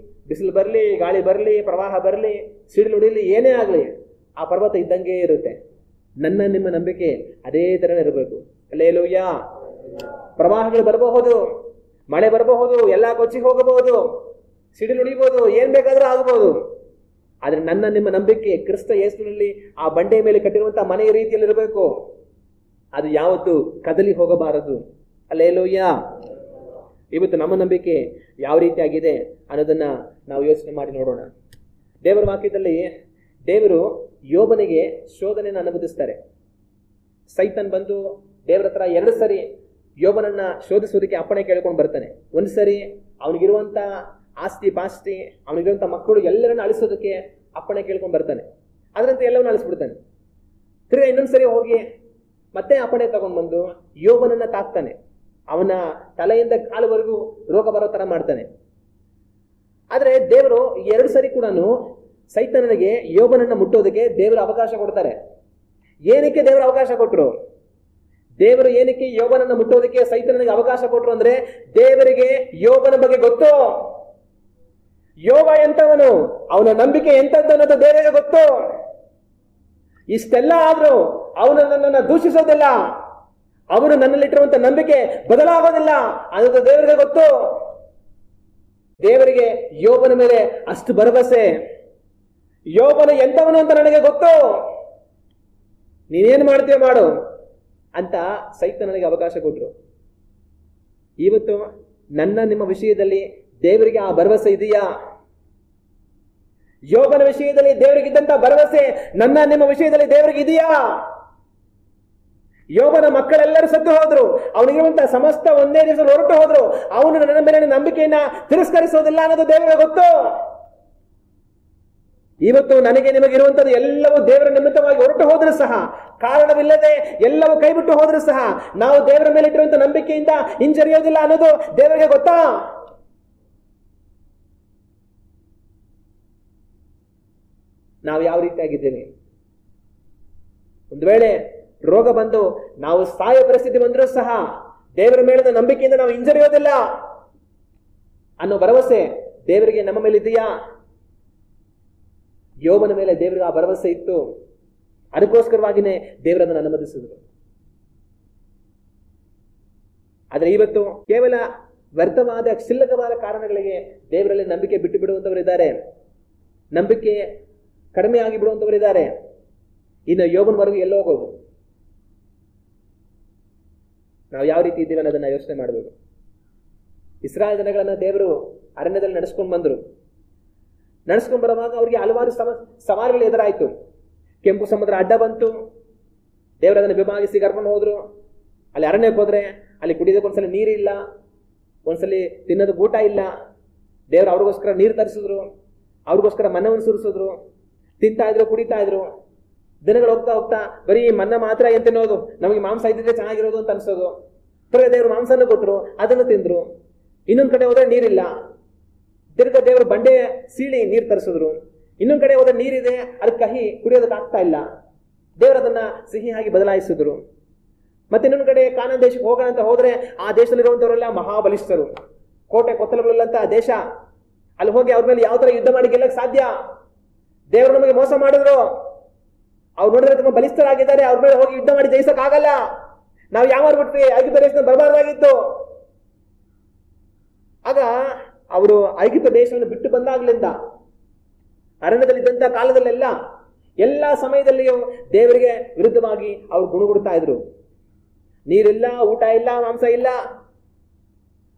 ಬಿಸಿಲು ಬರಲಿ, ಗಾಳಿ ಬರಲಿ, ಪ್ರವಾಹ ಬರಲಿ, ಸಿಡಿಲು ಹೊಡಿಲಿ, ಏನೇ ಆಗಲಿ ಆ ಪರ್ವತ ಇದ್ದಂಗೆ ಇರುತ್ತೆ. ನಿಮ್ಮ ನಂಬಿಕೆ ಅದೇ ತರ ಇರಬೇಕು. ಹಲ್ಲೆಲೂಯಾ. ಪ್ರವಾಹಗಳು ಬರಬಹುದು, ಮಳೆ ಬರಬಹುದು, ಎಲ್ಲ ಕೊಚ್ಚಿ ಹೋಗಬಹುದು, ಸಿಡಿಲು ಹೊಡಿಬಹುದು, ಏನ್ ಬೇಕಾದ್ರೂ ಆಗಬಹುದು. ಆದ್ರೆ ನಿಮ್ಮ ನಂಬಿಕೆ ಕ್ರಿಸ್ತ ಯೇಸುವಿನಲ್ಲಿ ಆ ಬಂಡೆಯ ಮೇಲೆ ಕಟ್ಟಿರುವಂತಹ ಮನೆಯ ರೀತಿಯಲ್ಲಿ ಇರಬೇಕು. ಅದು ಯಾವತ್ತೂ ಕದಲಿ ಹೋಗಬಾರದು. ಹಲ್ಲೆಲೂಯಾ. ಇವತ್ತು ನಮ್ಮ ನಂಬಿಕೆ ಯಾವ ರೀತಿಯಾಗಿದೆ ಅನ್ನೋದನ್ನ ನಾವು ಯೋಚನೆ ಮಾಡಿ ನೋಡೋಣ. ದೇವರ ವಾಕ್ಯದಲ್ಲಿ ದೇವರು ಯೋಬನಿಗೆ ಶೋಧನೆಯನ್ನು ಅನುಮತಿಸ್ತಾರೆ. ಸೈತನ್ ಬಂದು ದೇವರ ಹತ್ರ 2 ಸರಿ ಯೋಬನನ್ನ ಶೋಧಿಸೋದಕ್ಕೆ ಅಪ್ಪಣೆ ಕೇಳ್ಕೊಂಡು ಬರ್ತಾನೆ. ಒಂದು ಸರಿ ಅವನಿಗಿರುವಂತ ಆಸ್ತಿ ಪಾಸ್ತಿ, ಅವನಿಗಿರುವಂತ ಮಕ್ಕಳು ಎಲ್ಲರನ್ನ ಅಳಿಸೋದಕ್ಕೆ ಅಪ್ಪಣೆ ಕೇಳ್ಕೊಂಡು ಬರ್ತಾನೆ. ಅದರಂತೆ ಎಲ್ಲವನ್ನ ಅಳಿಸ್ಬಿಡ್ತಾನೆ. ತಿರ್ಗಾ ಇನ್ನೊಂದ್ಸರಿ ಹೋಗಿ ಮತ್ತೆ ಅಪ್ಪಣೆ ತಗೊಂಡ್ ಬಂದು ಯೋಬನನ್ನ ತಾಕ್ತಾನೆ. ಅವನ ತಲೆಯಿಂದ ಕಾಲುವರೆಗೂ ರೋಗ ಬರೋ ತರ ಮಾಡ್ತಾನೆ. ಆದ್ರೆ ದೇವರು 2 ಸರಿ ಕೂಡ ಸೈತನನಿಗೆ ಯೋಬನನ್ನ ಮುಟ್ಟೋದಕ್ಕೆ ದೇವರು ಅವಕಾಶ ಕೊಡ್ತಾರೆ. ಏನಕ್ಕೆ ದೇವರು ಅವಕಾಶ ಕೊಟ್ಟರು? ದೇವರು ಏನಕ್ಕೆ ಯೋಬನನ್ನ ಮುಟ್ಟೋದಕ್ಕೆ ಸೈತನನಿಗೆ ಅವಕಾಶ ಕೊಟ್ಟರು ಅಂದ್ರೆ ದೇವರಿಗೆ ಯೋಬನ ಬಗ್ಗೆ ಗೊತ್ತು. ಯೋಬ ಎಂತವನು, ಅವನ ನಂಬಿಕೆ ಎಂತದ್ದು ಅನ್ನೋದು ದೇವರಿಗೆ ಗೊತ್ತು. ಇಷ್ಟೆಲ್ಲ ಆದ್ರೂ ಅವನು ನನ್ನನ್ನು ದೂಷಿಸೋದಿಲ್ಲ, ಅವನು ನನ್ನಲ್ಲಿಟ್ಟಿರುವಂತ ನಂಬಿಕೆ ಬದಲಾಗೋದಿಲ್ಲ ಅನ್ನೋದು ದೇವರಿಗೆ ಗೊತ್ತು. ದೇವರಿಗೆ ಯೋಬನ ಮೇಲೆ ಅಷ್ಟು ಭರವಸೆ. ಯೋಬನು ಎಂತವನು ಅಂತ ನನಗೆ ಗೊತ್ತು, ನೀನೇನು ಮಾಡ್ತೀಯ ಮಾಡು ಅಂತ ಸೈತಾನನಿಗೆ ನನಗೆ ಅವಕಾಶ ಕೊಟ್ರು. ಇವತ್ತು ನಿಮ್ಮ ವಿಷಯದಲ್ಲಿ ದೇವರಿಗೆ ಆ ಭರವಸೆ ಇದೆಯಾ? ಯೋಬನ ವಿಷಯದಲ್ಲಿ ದೇವರಿಗಿದ್ದಂತ ಭರವಸೆ ನಿಮ್ಮ ವಿಷಯದಲ್ಲಿ ದೇವರಿಗೆ ಇದೆಯಾ? ಯೋಬನ ಮಕ್ಕಳೆಲ್ಲರೂ ಸತ್ತು ಹೋದ್ರು, ಅವನಿಗಿರುವಂತಹ ಸಮಸ್ತ ಒಂದೇ ದಿವಸ ಹೊರಟು ಹೋದ್ರು, ಅವನು ನನ್ನ ಮೇಲೆ ನಂಬಿಕೆಯನ್ನ ತಿರಸ್ಕರಿಸೋದಿಲ್ಲ ಅನ್ನೋದು ದೇವರಿಗೆ ಗೊತ್ತು. ಇವತ್ತು ನನಗೆ ನಿಮಗಿರುವಂತದ್ದು ಎಲ್ಲವೂ ದೇವರ ನಿಮಿತ್ತವಾಗಿ ಹೊರಟು ಹೋದರೂ ಸಹ, ಕಾರಣವಿಲ್ಲದೆ ಎಲ್ಲವೂ ಕೈಬಿಟ್ಟು ಹೋದರೂ ಸಹ ನಾವು ದೇವರ ಮೇಲೆ ಇಟ್ಟಿರುವಂತ ನಂಬಿಕೆಯಿಂದ ಹಿಂಜರಿಯೋದಿಲ್ಲ ಅನ್ನೋದು ದೇವರಿಗೆ ಗೊತ್ತಾ? ನಾವು ಯಾವ ರೀತಿಯಾಗಿದ್ದೇವೆ? ಒಂದು ವೇಳೆ ರೋಗ ಬಂದು ನಾವು ಸಾಯೋ ಪರಿಸ್ಥಿತಿ ಬಂದರೂ ಸಹ ದೇವರ ಮೇಲಿನ ನಂಬಿಕೆಯಿಂದ ನಾವು ಹಿಂಜರಿಯೋದಿಲ್ಲ ಅನ್ನೋ ಭರವಸೆ ದೇವರಿಗೆ ನಮ್ಮ ಮೇಲೆ ಇದೆಯಾ? ಯೋಬನ ಮೇಲೆ ದೇವರಿಗೆ ಆ ಭರವಸೆ ಇತ್ತು, ಅದಕ್ಕೋಸ್ಕರವಾಗಿನೇ ದೇವರನ್ನು ಅನುಮತಿಸಿದರು. ಆದ್ರೆ ಇವತ್ತು ಕೇವಲ ವ್ಯರ್ಥವಾದ ಕ್ಷುಲ್ಲಕವಾದ ಕಾರಣಗಳಿಗೆ ದೇವರಲ್ಲಿ ನಂಬಿಕೆ ಬಿಟ್ಟು ಬಿಡುವಂತವರಿದ್ದಾರೆ, ನಂಬಿಕೆ ಕಡಿಮೆ ಆಗಿ ಬಿಡುವಂತವರಿದ್ದಾರೆ. ಇನ್ನು ಯೋಬನವರೆಗೂ ಎಲ್ಲೋ ಹೋಗೋದು. ನಾವು ಯಾವ ರೀತಿ ಇದ್ದೀವಿ ಅನ್ನೋದನ್ನ ಯೋಚನೆ ಮಾಡಬೇಕು. ಇಸ್ರಾಯೇಲ್ ಜನಗಳನ್ನ ದೇವರು ಅರಣ್ಯದಲ್ಲಿ ನಡೆಸ್ಕೊಂಡು ಬಂದರು. ನಡೆಸ್ಕೊಂಡು ಬರುವಾಗ ಅವರಿಗೆ ಹಲವಾರು ಸವಾಲುಗಳು ಎದುರಾಯಿತು. ಕೆಂಪು ಸಮುದ್ರ ಅಡ್ಡ ಬಂತು, ದೇವರದನ್ನು ವಿಭಾಗಿಸಿ ಕರ್ಕೊಂಡು ಹೋದ್ರು. ಅಲ್ಲಿ ಅರಣ್ಯಕ್ಕೆ ಹೋದ್ರೆ ಅಲ್ಲಿ ಕುಡಿಯೋದಕ್ಕೆ ಒಂದ್ಸಲ ನೀರಿಲ್ಲ, ಒಂದ್ಸಲಿ ತಿನ್ನೋದಕ್ಕೆ ಊಟ ಇಲ್ಲ. ದೇವರು ಅವ್ರಿಗೋಸ್ಕರ ನೀರು ತರಿಸಿದ್ರು, ಅವ್ರಿಗೋಸ್ಕರ ಮನ್ನವನ್ನು ಸುರಿಸಿದ್ರು, ತಿಂತಾ ಇದ್ರು, ಕುಡಿತಾ ಇದ್ರು. ದಿನಗಳು ಹೋಗ್ತಾ ಹೋಗ್ತಾ ಬರೀ ಮನ್ನ ಮಾತ್ರ ಏನ್ ತಿನ್ನೋದು, ನಮಗೆ ಮಾಂಸ ಇದ್ದಿದ್ರೆ ಚೆನ್ನಾಗಿರೋದು ಅಂತ ಅನ್ಸೋದು. ದೇವರು ಮಾಂಸನ ಕೊಟ್ಟರು, ಅದನ್ನು ತಿಂದ್ರು. ಇನ್ನೊಂದ್ ಕಡೆ ಹೋದ್ರೆ ನೀರಿಲ್ಲ, ತಿರ್ಗ ದೇವರು ಬಂಡೆ ಸೀಳಿ ನೀರು ತರಿಸಿದ್ರು. ಇನ್ನೊಂದ್ ಕಡೆ ಹೋದ್ರೆ ನೀರಿದೆ, ಅದಕ್ಕೆ ಕಹಿ, ಕುಡಿಯೋದಕ್ಕೆ ಆಗ್ತಾ ಇಲ್ಲ. ದೇವರದನ್ನ ಸಿಹಿಯಾಗಿ ಬದಲಾಯಿಸಿದ್ರು. ಮತ್ತೆ ಇನ್ನೊಂದ್ ಕಡೆ ಕಾನಾನ್ ದೇಶಕ್ಕೆ ಹೋಗೋಣ ಅಂತ ಹೋದ್ರೆ ಆ ದೇಶದಲ್ಲಿರುವಂತವರೆಲ್ಲ ಮಹಾಬಲಿಷ್ಠರು, ಕೋಟೆ ಕೊತ್ತಲುಗಳುಳ್ಳಂತ ದೇಶ. ಅಲ್ಲಿ ಹೋಗಿ ಅವ್ರ ಮೇಲೆ ಯಾವ ತರ ಯುದ್ಧ ಮಾಡಿ ಗೆಲ್ಲಕ್ಕೆ ಸಾಧ್ಯ? ದೇವರು ನಮಗೆ ಮೋಸ ಮಾಡಿದ್ರು. ಅವ್ರು ನೋಡಿದ್ರೆ ತುಂಬಾ ಬಲಿಷ್ಠರಾಗಿದ್ದಾರೆ, ಅವ್ರ ಮೇಲೆ ಹೋಗಿ ಯುದ್ಧ ಮಾಡಿ ಜಯಿಸಕ್ ಆಗಲ್ಲ. ನಾವು ಯಾವಾಗ ಬಿಟ್ವಿ, ಐಗುಪ್ತ ದೇಶದಿಂದ ಬರಬಾರ್ದಾಗಿತ್ತು. ಆಗ ಅವರು ಐಗುಪ್ತ ದೇಶವನ್ನು ಬಿಟ್ಟು ಬಂದಾಗ್ಲಿಂದ ಅರಣ್ಯದಲ್ಲಿದ್ದಂತ ಕಾಲದಲ್ಲೆಲ್ಲ ಎಲ್ಲಾ ಸಮಯದಲ್ಲಿಯೂ ದೇವರಿಗೆ ವಿರುದ್ಧವಾಗಿ ಅವ್ರು ಗುಣಗುಡ್ತಾ ಇದ್ರು. ನೀರಿಲ್ಲ, ಊಟ ಇಲ್ಲ, ಮಾಂಸ ಇಲ್ಲ,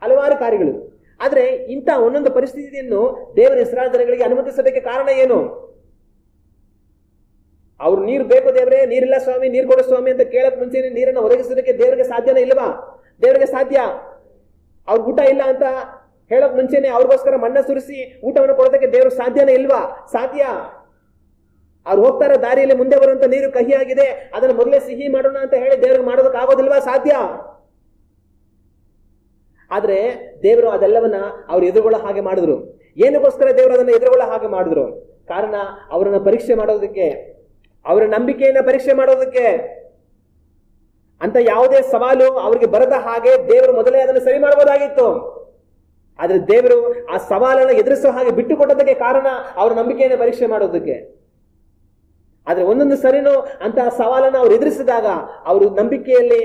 ಹಲವಾರು ಕಾರ್ಯಗಳು. ಆದ್ರೆ ಇಂಥ ಒಂದೊಂದು ಪರಿಸ್ಥಿತಿಯನ್ನು ದೇವರ ಇಸ್ರಾಯೇಲ್ ಜನಗಳಿಗೆ ಅನುಮತಿಸೋದಕ್ಕೆ ಕಾರಣ ಏನು? ಅವ್ರು ನೀರು ಬೇಕು ದೇವರೇ, ನೀರಿಲ್ಲ ಸ್ವಾಮಿ, ನೀರು ಕೊಡೋ ಸ್ವಾಮಿ ಅಂತ ಕೇಳಕ್ ಮುಂಚೆನೆ ನೀರನ್ನು ಒದಗಿಸೋದಕ್ಕೆ ದೇವರಿಗೆ ಸಾಧ್ಯನೇ ಇಲ್ವಾ? ದೇವರಿಗೆ ಸಾಧ್ಯ. ಅವ್ರ ಊಟ ಇಲ್ಲ ಅಂತ ಹೇಳಕ್ ಮುಂಚೆನೆ ಅವ್ರಿಗೋಸ್ಕರ ಮಣ್ಣ ಸುರಿಸಿ ಊಟವನ್ನು ಕೊಡೋದಕ್ಕೆ ದೇವ್ರ ಸಾಧ್ಯನೇ ಇಲ್ವಾ? ಸಾಧ್ಯ. ಅವ್ರು ಹೋಗ್ತಾರ ದಾರಿಯಲ್ಲಿ ಮುಂದೆ ಬರುವಂತ ನೀರು ಕಹಿ ಆಗಿದೆ, ಅದನ್ನು ಮೊದಲೇ ಸಿಹಿ ಮಾಡೋಣ ಅಂತ ಹೇಳಿ ದೇವ್ರಿಗೆ ಮಾಡೋದಕ್ಕೆ ಆಗೋದಿಲ್ವಾ? ಸಾಧ್ಯ. ಆದ್ರೆ ದೇವರು ಅದೆಲ್ಲವನ್ನ ಅವ್ರು ಎದುರುಗೊಳ್ಳೋ ಹಾಗೆ ಮಾಡಿದ್ರು. ಏನಕ್ಕೋಸ್ಕರ ದೇವರು ಅದನ್ನ ಎದುರುಗೊಳ್ಳೋ ಹಾಗೆ ಮಾಡಿದ್ರು? ಕಾರಣ ಅವರನ್ನ ಪರೀಕ್ಷೆ ಮಾಡೋದಕ್ಕೆ, ಅವರ ನಂಬಿಕೆಯನ್ನ ಪರೀಕ್ಷೆ ಮಾಡೋದಕ್ಕೆ. ಅಂತ ಯಾವುದೇ ಸವಾಲು ಅವರಿಗೆ ಬರದ ಹಾಗೆ ದೇವರು ಮೊದಲೇ ಅದನ್ನು ಸರಿ ಮಾಡಬಹುದಾಗಿತ್ತು. ಆದ್ರೆ ದೇವರು ಆ ಸವಾಲನ್ನು ಎದುರಿಸೋ ಹಾಗೆ ಬಿಟ್ಟು ಕೊಟ್ಟದಕ್ಕೆ ಕಾರಣ ಅವರ ನಂಬಿಕೆಯನ್ನು ಪರೀಕ್ಷೆ ಮಾಡೋದಕ್ಕೆ. ಆದ್ರೆ ಒಂದೊಂದು ಸರಿನೂ ಅಂತಹ ಸವಾಲನ್ನು ಅವರು ಎದುರಿಸಿದಾಗ ಅವರು ನಂಬಿಕೆಯಲ್ಲಿ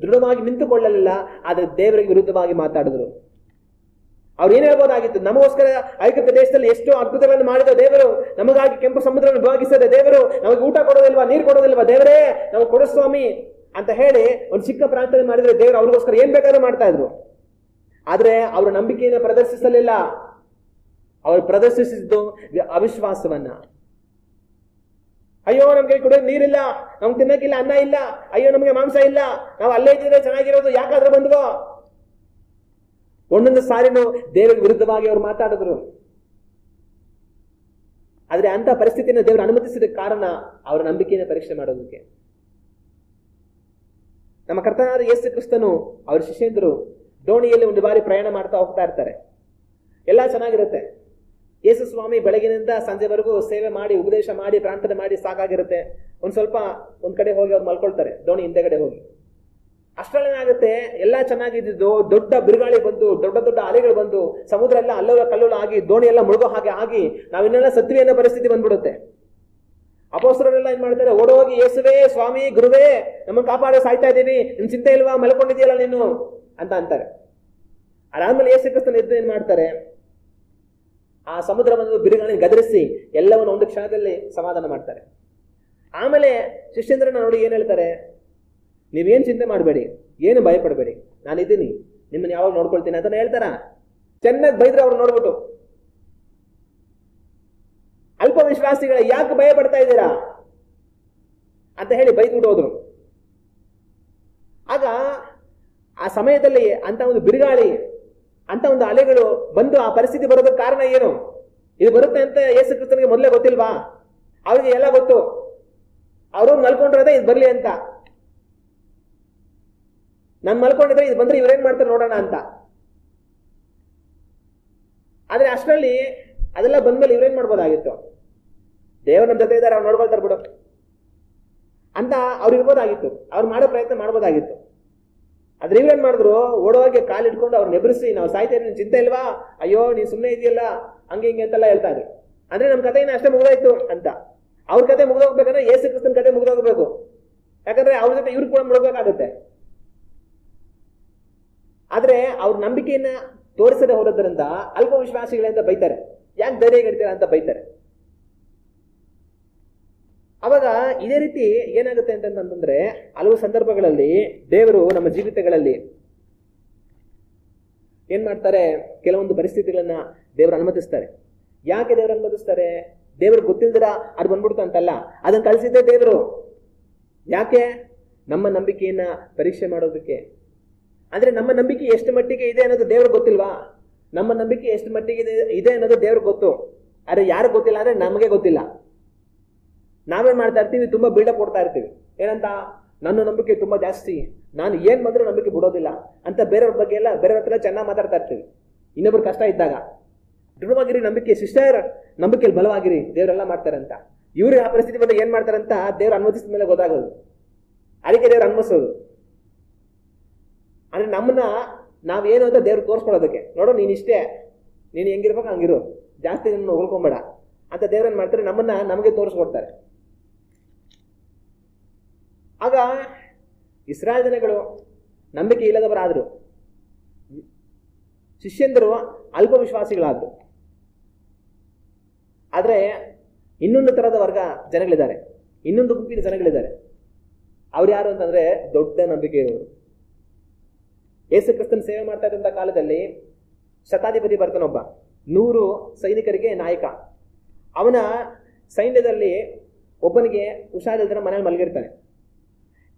ದೃಢವಾಗಿ ನಿಂತುಕೊಳ್ಳಲಿಲ್ಲ, ಆದ್ರೆ ದೇವರಿಗೆ ವಿರುದ್ಧವಾಗಿ ಮಾತಾಡಿದ್ರು. ಅವ್ರು ಏನ್ ಹೇಳ್ಬೋದಾಗಿತ್ತು? ನಮಗೋಸ್ಕರ ಐಗುಪ್ತ ದೇಶದಲ್ಲಿ ಎಷ್ಟೋ ಅದ್ಭುತಗಳನ್ನು ಮಾಡಿದ ದೇವರು, ನಮಗಾಗಿ ಕೆಂಪು ಸಮುದ್ರವನ್ನು ವಿಭಾಗಿಸದೆ ದೇವರು, ನಮಗೆ ಊಟ ಕೊಡೋದಿಲ್ವಾ, ನೀರು ಕೊಡೋದಿಲ್ವಾ, ದೇವರೇ ನಮಗೆ ಕೊಡು ಸ್ವಾಮಿ ಅಂತ ಹೇಳಿ ಒಂದು ಚಿಕ್ಕ ಪ್ರಾರ್ಥನೆ ಮಾಡಿದ್ರೆ ದೇವರು ಅವ್ರಿಗೋಸ್ಕರ ಏನ್ ಬೇಕಾದ್ರೂ ಮಾಡ್ತಾ ಇದ್ರು. ಆದ್ರೆ ಅವರ ನಂಬಿಕೆಯನ್ನು ಪ್ರದರ್ಶಿಸಲಿಲ್ಲ. ಅವರು ಪ್ರದರ್ಶಿಸಿದ್ದು ಅವಿಶ್ವಾಸವನ್ನ. ಅಯ್ಯೋ ನಮ್ಗೆ ಕುಡಿಯೋದು ನೀರಿಲ್ಲ, ನಮ್ಗೆ ತಿನ್ನಕ್ಕಿಲ್ಲ, ಅನ್ನ ಇಲ್ಲ, ಅಯ್ಯೋ ನಮ್ಗೆ ಮಾಂಸ ಇಲ್ಲ, ನಾವು ಅಲ್ಲೇ ಇದ್ದಿದ್ರೆ ಚೆನ್ನಾಗಿರೋದು, ಯಾಕಾದ್ರೂ ಬಂದ್ವೋ? ಒಂದೊಂದು ಸಾರಿನೂ ದೇವರಿಗೆ ವಿರುದ್ಧವಾಗಿ ಅವರು ಮಾತಾಡಿದ್ರು. ಆದ್ರೆ ಅಂತ ಪರಿಸ್ಥಿತಿಯನ್ನು ದೇವರು ಅನುಮತಿಸಿದ ಕಾರಣ ಅವರ ನಂಬಿಕೆಯನ್ನು ಪರೀಕ್ಷೆ ಮಾಡೋದಕ್ಕೆ. ನಮ್ಮ ಕರ್ತನಾದ ಯೇಸು ಕ್ರಿಸ್ತನು ಅವರ ಶಿಷ್ಯಂದರು ದೋಣಿಯಲ್ಲಿ ಒಂದು ಬಾರಿ ಪ್ರಯಾಣ ಮಾಡ್ತಾ ಹೋಗ್ತಾ ಇರ್ತಾರೆ. ಎಲ್ಲ ಚೆನ್ನಾಗಿರುತ್ತೆ. ಯೇಸು ಸ್ವಾಮಿ ಬೆಳಗಿನಿಂದ ಸಂಜೆವರೆಗೂ ಸೇವೆ ಮಾಡಿ, ಉಪದೇಶ ಮಾಡಿ, ಪ್ರಾರ್ಥನೆ ಮಾಡಿ ಸಾಕಾಗಿರುತ್ತೆ. ಒಂದ್ ಕಡೆ ಹೋಗಿ ಅವ್ರು ಮಲ್ಕೊಳ್ತಾರೆ, ದೋಣಿ ಹಿಂದೆಗಡೆ ಹೋಗಿ. ಅಷ್ಟರಲ್ಲೇನಾಗುತ್ತೆ, ಎಲ್ಲ ಚೆನ್ನಾಗಿದ್ದು ದೊಡ್ಡ ಬಿರುಗಾಳಿ ಬಂದು ದೊಡ್ಡ ದೊಡ್ಡ ಅಲೆಗಳು ಬಂದು ಸಮುದ್ರ ಎಲ್ಲ ಅಲ್ಲೋಲ ಕಲ್ಲೋಲ ಆಗಿ ದೋಣಿ ಎಲ್ಲ ಮುಳುಗೋ ಹಾಗೆ ಆಗಿ ನಾವಿನ್ನೆಲ್ಲ ಸತ್ವಿ ಅನ್ನೋ ಪರಿಸ್ಥಿತಿ ಬಂದ್ಬಿಡುತ್ತೆ. ಅಪೊಸ್ತಲರೆಲ್ಲ ಏನ್ ಮಾಡ್ತಾರೆ, ಓಡೋಗಿ ಯೇಸುವೇ, ಸ್ವಾಮಿ, ಗುರುವೇ, ನಮ್ಮನ್ನು ಕಾಪಾಡೋ, ಸಾಯ್ತಾ ಇದ್ದೀವಿ, ನಿನ್ ಚಿಂತೆ ಇಲ್ವಾ, ಮಲ್ಕೊಂಡಿದೆಯಲ್ಲ ನೀನು ಅಂತ ಅಂತಾರೆ. ಅದಾದ್ಮೇಲೆ ಯೇಸು ಕ್ರಿಸ್ತನ ಎದ್ದು ಏನ್ ಮಾಡ್ತಾರೆ, ಆ ಸಮುದ್ರವನ್ನು ಬಿರುಗಾಳಿ ಗದರಿಸಿ ಎಲ್ಲವನ್ನು ಒಂದು ಕ್ಷಣದಲ್ಲಿ ಸಮಾಧಾನ ಮಾಡ್ತಾರೆ. ಆಮೇಲೆ ಶಿಷ್ಯಂದ್ರನ್ನ ನೋಡಿ ಏನ್ ಹೇಳ್ತಾರೆ, ನೀವೇನ್ ಚಿಂತೆ ಮಾಡಬೇಡಿ, ಏನು ಭಯಪಡಬೇಡಿ, ನಾನಿದ್ದೀನಿ, ನಿಮ್ಮನ್ನ ಯಾವಾಗ ನೋಡ್ಕೊಳ್ತೀನಿ ಅಂತ ಹೇಳ್ತಾರ. ಚೆನ್ನಾಗಿ ಬೈದ್ರೆ ಅವ್ರು ನೋಡ್ಬಿಟ್ಟು, ಅಲ್ಪ ವಿಶ್ವಾಸಿಗಳ ಯಾಕೆ ಭಯ ಪಡ್ತಾ ಇದ್ದೀರಾ ಅಂತ ಹೇಳಿ ಬೈದ್ಬಿಟ್ಟು ಹೋದ್ರು. ಆಗ ಆ ಸಮಯದಲ್ಲಿ ಅಂತ ಒಂದು ಬಿರುಗಾಳಿ, ಅಂತ ಒಂದು ಅಲೆಗಳು ಬಂದು ಆ ಪರಿಸ್ಥಿತಿ ಬರೋದಕ್ಕೆ ಕಾರಣ ಏನು? ಇದು ಬರುತ್ತೆ ಅಂತ ಯೇಸು ಕ್ರಿಸ್ತನಿಗೆ ಮೊದಲೇ ಗೊತ್ತಿಲ್ವಾ? ಅವ್ರಿಗೆ ಎಲ್ಲ ಗೊತ್ತು, ಅವರು ಮಲ್ಕೊಂಡಿರೋದೇ ಇದು ಬರ್ಲಿ ಅಂತ. ನಾನು ಮಲ್ಕೊಂಡಿದ್ರೆ ಇದು ಬಂದ್ರೆ ಇವ್ರೇನ್ ಮಾಡ್ತಾರೆ ನೋಡೋಣ ಅಂತ. ಆದ್ರೆ ಅಷ್ಟರಲ್ಲಿ ಅದೆಲ್ಲ ಬಂದ್ಮೇಲೆ ಇವ್ರೇನ್ ಮಾಡ್ಬೋದಾಗಿತ್ತು, ದೇವ್ರ ನಮ್ಮ ಜೊತೆ ಇದ್ದಾರೆ, ಅವ್ರು ನೋಡ್ಕೊಳ್ತಾರೆ ಬಿಡು ಅಂತ ಅವ್ರು ಇರ್ಬೋದಾಗಿತ್ತು, ಅವ್ರು ಮಾಡೋ ಪ್ರಯತ್ನ ಮಾಡ್ಬೋದಾಗಿತ್ತು. ಆದ್ರೆ ಇವ್ರೇನ್ ಮಾಡಿದ್ರು, ಓಡೋಗಿ ಕಾಲಿಟ್ಕೊಂಡು ಅವ್ರು ನೆಬರಿಸಿ, ನಾವು ಸಾಯ್ತಾ ಇದ್ದೀನಿ, ಚಿಂತೆ ಇಲ್ವಾ, ಅಯ್ಯೋ ನೀನ್ ಸುಮ್ಮನೆ ಇದೆಯಲ್ಲ, ಹಂಗೆ ಹಿಂಗೆ ಅಂತೆಲ್ಲ ಹೇಳ್ತಾ ಇದ್ರು. ಅಂದ್ರೆ ನಮ್ ಕಥೆನ ಅಷ್ಟೇ ಮುಗಿದಾಯ್ತು ಅಂತ. ಅವ್ರ ಕತೆ ಮುಗಿದೋಗ್ಬೇಕಂದ್ರೆ ಯೇಸು ಕ್ರಿಸ್ತನ ಕತೆ ಮುಗಿದೋಗ್ಬೇಕು, ಯಾಕಂದ್ರೆ ಅವ್ರ ಜೊತೆ ಇವ್ರು ಕೂಡ ಮುಳುಗಬೇಕಾಗುತ್ತೆ. ಆದ್ರೆ ಅವ್ರ ನಂಬಿಕೆಯನ್ನ ತೋರಿಸದೆ ಹೋರೋದ್ರಿಂದ ಅಲ್ಪ ವಿಶ್ವಾಸಿಗಳಿಂದ ಬೈತಾರೆ, ಯಾಕೆ ಧೈರ್ಯ ಇಡ್ತೀರಾ ಅಂತ ಬೈತಾರೆ. ಅವಾಗ ಇದೇ ರೀತಿ ಏನಾಗುತ್ತೆ ಅಂತಂದ್ರೆ, ಹಲವು ಸಂದರ್ಭಗಳಲ್ಲಿ ದೇವರು ನಮ್ಮ ಜೀವಿತಗಳಲ್ಲಿ ಏನ್ ಮಾಡ್ತಾರೆ, ಕೆಲವೊಂದು ಪರಿಸ್ಥಿತಿಗಳನ್ನ ದೇವರು ಅನುಮತಿಸ್ತಾರೆ. ಯಾಕೆ ದೇವರು ಅನುಮತಿಸ್ತಾರೆ? ದೇವ್ರಿಗೆ ಗೊತ್ತಿಲ್ದಿರ ಅದು ಬಂದ್ಬಿಡ್ತು ಅಂತಲ್ಲ, ಅದನ್ನ ಕಳಿಸಿದ್ದೆ ದೇವರು. ಯಾಕೆ? ನಮ್ಮ ನಂಬಿಕೆಯನ್ನ ಪರೀಕ್ಷೆ ಮಾಡೋದಕ್ಕೆ. ಅಂದ್ರೆ ನಮ್ಮ ನಂಬಿಕೆ ಎಷ್ಟು ಮಟ್ಟಿಗೆ ಇದೆ ಅನ್ನೋದು ದೇವ್ರಿಗೆ ಗೊತ್ತಿಲ್ವಾ? ನಮ್ಮ ನಂಬಿಕೆ ಎಷ್ಟು ಮಟ್ಟಿಗೆ ಇದೆ ಅನ್ನೋದು ದೇವ್ರಿಗೆ ಗೊತ್ತು. ಆದ್ರೆ ಯಾರು ಗೊತ್ತಿಲ್ಲ ಅಂದ್ರೆ ನಮಗೆ ಗೊತ್ತಿಲ್ಲ. ನಾವೇನ್ ಮಾಡ್ತಾ ಇರ್ತೀವಿ, ತುಂಬಾ ಬಿಲ್ಡಪ್ ಕೊಡ್ತಾ ಇರ್ತೀವಿ. ಏನಂತ, ನನ್ನ ನಂಬಿಕೆ ತುಂಬಾ ಜಾಸ್ತಿ, ನಾನು ಏನ್ ಬಂದ್ರೂ ನಂಬಿಕೆ ಬಿಡೋದಿಲ್ಲ ಅಂತ ಬೇರೆಯವ್ರ ಬಗ್ಗೆ ಎಲ್ಲ ಬೇರೆಯವ್ರ ಹತ್ರ ಚೆನ್ನಾಗಿ ಮಾತಾಡ್ತಾ ಇರ್ತೀವಿ. ಇನ್ನೊಬ್ರು ಕಷ್ಟ ಇದ್ದಾಗ ದೃಢವಾಗಿರಿ, ನಂಬಿಕೆ ಸಿಸ್ಟರ್, ನಂಬಿಕೆಯಲ್ಲಿ ಬಲವಾಗಿರಿ, ದೇವರೆಲ್ಲ ಮಾಡ್ತಾರೆ ಅಂತ. ಇವ್ರು ಆ ಪರಿಸ್ಥಿತಿ ಬಂದಾಗ ಏನ್ ಮಾಡ್ತಾರಂತ ದೇವ್ರು ಅನುಮತಿಸಿದ ಮೇಲೆ ಗೊತ್ತಾಗೋದು. ಅದಕ್ಕೆ ದೇವ್ರು ಅನುಮತಿಸೋದು. ಅಂದ್ರೆ ನಮ್ಮನ್ನ ನಾವೇನು ಅಂತ ದೇವ್ರು ತೋರಿಸ್ಕೊಳ್ಳೋದಕ್ಕೆ, ನೋಡು ನೀನ್ ಇಷ್ಟೇ, ನೀನು ಹೆಂಗಿರ್ಬೇಕು ಹಂಗಿರು, ಜಾಸ್ತಿ ನಿನ್ನ ಉಳ್ಕೊಂಬೇಡ ಅಂತ ದೇವ್ರೇನ್ ಮಾಡ್ತಾರೆ, ನಮ್ಮನ್ನ ನಮಗೆ ತೋರಿಸ್ಕೊಡ್ತಾರೆ. ಆಗ ಇಸ್ರಾಯೇಲ್ ಜನಗಳು ನಂಬಿಕೆ ಇಲ್ಲದವರಾದ್ರು, ಶಿಷ್ಯಂದರು ಅಲ್ಪ ವಿಶ್ವಾಸಿಗಳಾದ್ರು. ಆದ್ರೆ ಇನ್ನೊಂದು ತರದ ವರ್ಗ ಜನಗಳಿದ್ದಾರೆ, ಇನ್ನೊಂದು ಗುಂಪಿನ ಜನಗಳಿದ್ದಾರೆ. ಅವ್ರು ಯಾರು ಅಂತಂದ್ರೆ ದೊಡ್ಡ ನಂಬಿಕೆ ಇರೋರು. ಯೇಸು ಕ್ರಿಸ್ತನ ಸೇವೆ ಮಾಡ್ತಾ ಇದ್ದಂಥ ಕಾಲದಲ್ಲಿ ಶತಾಧಿಪತಿ ಬರ್ತಾನೊಬ್ಬ, 100 ಸೈನಿಕರಿಗೆ ನಾಯಕ. ಅವನ ಸೈನ್ಯದಲ್ಲಿ ಒಬ್ಬನಿಗೆ ಹುಷಾರಿಲ್ದರ ಮನೇಲಿ ಮಲಗಿರ್ತಾನೆ.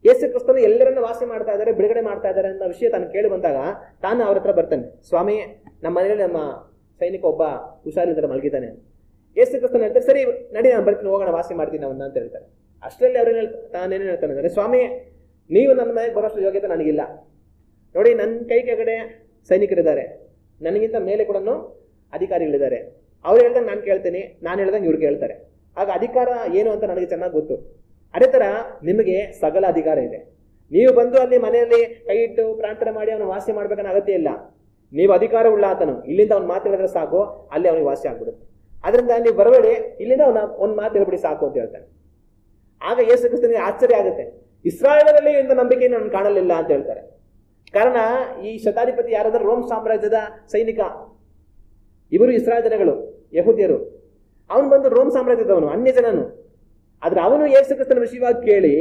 ಯೇಸು ಕ್ರಿಸ್ತನು ಎಲ್ಲರನ್ನ ವಾಸಿ ಮಾಡ್ತಾ ಇದ್ದಾರೆ, ಬಿಡುಗಡೆ ಮಾಡ್ತಾ ಇದ್ದಾರೆ ಅನ್ನೋ ವಿಷಯ ತಾನು ಕೇಳಿ ಬಂದಾಗ ತಾನು ಅವ್ರ ಹತ್ರ ಬರ್ತಾನೆ, ಸ್ವಾಮಿ ನಮ್ಮ ಮನೆಯಲ್ಲಿ ನಮ್ಮ ಸೈನಿಕ ಒಬ್ಬ ಹುಷಾರಿಲ್ದರ ಮಲಗಿದ್ದಾನೆ. ಯೇಸು ಕ್ರಿಸ್ತನು ಹೇಳ್ತಾರೆ, ಸರಿ ನಡಿ, ನಾನು ಬರ್ತೀನಿ, ಹೋಗೋಣ, ವಾಸಿ ಮಾಡ್ತೀನಿ ಅವನ್ನ ಅಂತ ಹೇಳ್ತಾರೆ. ಅಷ್ಟರಲ್ಲಿ ತಾನೇನು ಹೇಳ್ತಾನೆ ಅಂದರೆ, ಸ್ವಾಮಿ ನೀವು ನನ್ನ ಮನೆಗೆ ಬರೋಷ್ಟು ಯೋಗ್ಯತೆ ನನಗಿಲ್ಲ, ನೋಡಿ ನನ್ನ ಕೈ ಕೆಳಗಡೆ ಸೈನಿಕರಿದ್ದಾರೆ, ನನಗಿಂತ ಮೇಲೆ ಕೂಡ ಅಧಿಕಾರಿಗಳಿದ್ದಾರೆ. ಅವ್ರು ಹೇಳ್ದಂಗೆ ನಾನು ಕೇಳ್ತೀನಿ, ನಾನು ಹೇಳ್ದಂಗೆ ಇವ್ರು ಕೇಳ್ತಾರೆ. ಆಗ ಅಧಿಕಾರ ಏನು ಅಂತ ನನಗೆ ಚೆನ್ನಾಗಿ ಗೊತ್ತು. ಅದೇ ತರ ನಿಮಗೆ ಸಕಲ ಅಧಿಕಾರ ಇದೆ. ನೀವು ಬಂದು ಅಲ್ಲಿ ಮನೆಯಲ್ಲಿ ಕೈ ಇಟ್ಟು ಪ್ರಾರ್ಥನೆ ಮಾಡಿ ಅವನು ವಾಸಿ ಮಾಡ್ಬೇಕನ್ನೋ ಅಗತ್ಯ ಇಲ್ಲ. ನೀವು ಅಧಿಕಾರ ಉಳ್ಳ ಆತನು, ಇಲ್ಲಿಂದ ಅವ್ನು ಮಾತಾಡಿದ್ರೆ ಸಾಕು, ಅಲ್ಲಿ ಅವನಿಗೆ ವಾಸಿ ಆಗ್ಬಿಡುತ್ತೆ. ಅದರಿಂದ ನೀವು ಬರಬೇಡಿ, ಇಲ್ಲಿಂದ ಒಂದು ಮಾತು ಹೇಳ್ಬಿಡಿ ಸಾಕು ಅಂತ ಹೇಳ್ತಾನೆ. ಆಗ ಯೇಸು ಕ್ರಿಸ್ತನಿಗೆ ಆಶ್ಚರ್ಯ ಆಗುತ್ತೆ, ಇಸ್ರಾಯೇಲರಲ್ಲಿ ಇಂಥ ನಂಬಿಕೆಯನ್ನು ನಾನು ಕಾಣಲಿಲ್ಲ ಅಂತ ಹೇಳ್ತಾರೆ. ಕಾರಣ ಈ ಶತಾಧಿಪತಿ ಯಾರಾದ್ರೂ ರೋಮ್ ಸಾಮ್ರಾಜ್ಯದ ಸೈನಿಕ, ಇವರು ಇಸ್ರಾಯೇಲ್ ಜನಗಳು, ಯಹೂದ್ಯರು. ಅವನು ಬಂದು ರೋಮ್ ಸಾಮ್ರಾಜ್ಯದವನು, ಅನ್ಯ ಜನನು. ಆದ್ರೆ ಅವನು ಯೇಸು ಕ್ರಿಸ್ತನ ವಿಷಯವಾಗಿ ಕೇಳಿ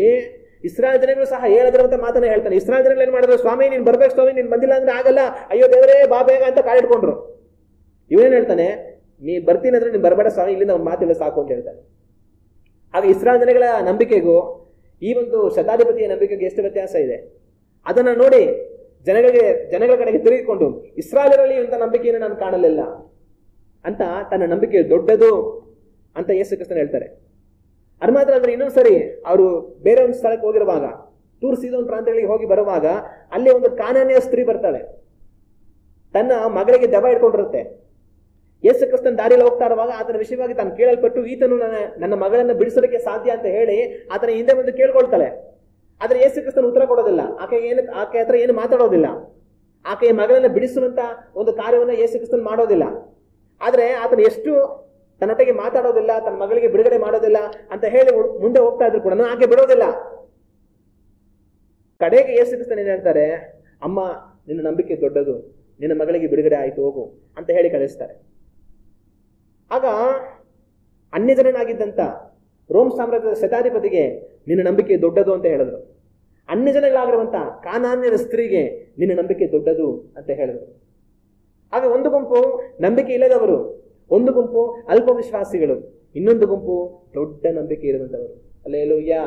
ಇಸ್ರಾಯೇಲ್ ಜನಗಳು ಸಹ ಹೇಳದಿರುವಂತ ಮಾತನ್ನ ಹೇಳ್ತಾನೆ. ಇಸ್ರಾಯೇಲ್ ಜನಗಳು ಏನ್ ಮಾಡಿದ್ರು, ಸ್ವಾಮಿ ನೀನ್ ಬರ್ಬೇಕು ಸ್ವಾಮಿ, ನೀನ್ ಬಂದಿಲ್ಲ ಅಂದ್ರೆ ಆಗಲ್ಲ, ಅಯ್ಯೋ ದೇವರೇ ಬಾ ಬೇಗ ಅಂತ ಕಾಲಿಟ್ಕೊಂಡ್ರು. ಇವನೇನ್ ಹೇಳ್ತಾನೆ, ನೀ ಬರ್ತೀನಿ ಅಂದ್ರೆ ನೀನ್ ಬರಬೇಡ ಸ್ವಾಮಿ, ಇಲ್ಲಿಂದ ಒಂದು ಮಾತಿಲ್ಲ ಸಾಕು ಅಂತ ಹೇಳ್ತಾನೆ. ಆಗ ಇಸ್ರಾಯೇಲ್ ಜನಗಳ ನಂಬಿಕೆಗೂ ಈ ಒಂದು ಶತಾಧಿಪತಿಯ ನಂಬಿಕೆಗೆ ಎಷ್ಟು ವ್ಯತ್ಯಾಸ ಇದೆ ಅದನ್ನ ನೋಡಿ ಜನಗಳ ಕಡೆಗೆ ತಿರುಗಿಕೊಂಡು ಇಸ್ರಾಯೇಲರಲ್ಲಿ ಇಂಥ ನಂಬಿಕೆಯನ್ನು ನಾನು ಕಾಣಲಿಲ್ಲ ಅಂತ ತನ್ನ ನಂಬಿಕೆ ದೊಡ್ಡದು ಅಂತ ಯೇಸು ಕ್ರಿಸ್ತನು ಹೇಳ್ತಾರೆ. ಅದು ಮಾತ್ರ ಅಂದ್ರೆ ಇನ್ನೊಂದ್ಸರಿ ಅವರು ಬೇರೆ ಒಂದು ಸ್ಥಳಕ್ಕೆ ಹೋಗಿರುವಾಗ, ತೂರ್ ಸೀದೋನ್ ಪ್ರಾಂತ್ಯಗಳಿಗೆ ಹೋಗಿ ಬರುವಾಗ ಅಲ್ಲಿ ಒಂದು ಕಾನಾನ್ಯ ಸ್ತ್ರೀ ಬರ್ತಾಳೆ. ತನ್ನ ಮಗಳಿಗೆ ದೆವ್ವ ಇಟ್ಕೊಂಡಿರುತ್ತೆ. ಯೇಸು ಕ್ರಿಸ್ತನ ದಾರಿಯಲ್ಲಿ ಹೋಗ್ತಾ ಇರುವಾಗ ಆತನ ವಿಷಯವಾಗಿ ತಾನು ಕೇಳಲ್ಪಟ್ಟು ಈತನು ನನ್ನ ಮಗಳನ್ನ ಬಿಡಿಸೋದಕ್ಕೆ ಸಾಧ್ಯ ಅಂತ ಹೇಳಿ ಆತನ ಹಿಂದೆ ಬಂದು ಕೇಳ್ಕೊಳ್ತಾಳೆ. ಆದ್ರೆ ಯೇಸು ಕ್ರಿಸ್ತನ ಉತ್ತರ ಕೊಡೋದಿಲ್ಲ. ಆಕೆ ಹತ್ರ ಏನು ಮಾತಾಡೋದಿಲ್ಲ. ಆಕೆಯ ಮಗಳನ್ನ ಬಿಡಿಸುವಂತ ಒಂದು ಕಾರ್ಯವನ್ನು ಯೇಸು ಕ್ರಿಸ್ತನ್ ಮಾಡೋದಿಲ್ಲ. ಆದ್ರೆ ಆತನ ಎಷ್ಟು ತನ್ನೊಟ್ಟಿಗೆ ಮಾತಾಡೋದಿಲ್ಲ, ತನ್ನ ಮಗಳಿಗೆ ಬಿಡುಗಡೆ ಮಾಡೋದಿಲ್ಲ ಅಂತ ಹೇಳಿ ಮುಂದೆ ಹೋಗ್ತಾ ಇದ್ರು ಕೂಡ ಆಕೆ ಬಿಡೋದಿಲ್ಲ. ಕಡೆಗೆ ಯೇಸು ಕ್ರಿಸ್ತನ್ ಏನ್ ಹೇಳ್ತಾರೆ, ಅಮ್ಮ ನಿನ್ನ ನಂಬಿಕೆ ದೊಡ್ಡದು, ನಿನ್ನ ಮಗಳಿಗೆ ಬಿಡುಗಡೆ ಆಯ್ತು, ಹೋಗು ಅಂತ ಹೇಳಿ ಕಳಿಸ್ತಾರೆ. ಆಗ ಅನ್ಯಜನನಾಗಿದ್ದಂತ ರೋಮ್ ಸಾಮ್ರಾಜ್ಯದ ಶತಾಧಿಪತಿಗೆ ನಿನ್ನ ನಂಬಿಕೆ ದೊಡ್ಡದು ಅಂತ ಹೇಳಿದ್ರು. ಅನ್ಯಜನಗಳಾಗಿರುವಂತ ಕಾನಾನ್ಯರ ಸ್ತ್ರೀಗೆ ನಿನ್ನ ನಂಬಿಕೆ ದೊಡ್ಡದು ಅಂತ ಹೇಳಿದ್ರು. ಆಗ ಒಂದು ಗುಂಪು ನಂಬಿಕೆ ಇಲ್ಲದವರು, ಒಂದು ಗುಂಪು ಅಲ್ಪ ವಿಶ್ವಾಸಿಗಳು, ಇನ್ನೊಂದು ಗುಂಪು ದೊಡ್ಡ ನಂಬಿಕೆ ಇರುವಂತವರು. ಹಲ್ಲೆಲೂಯಾ.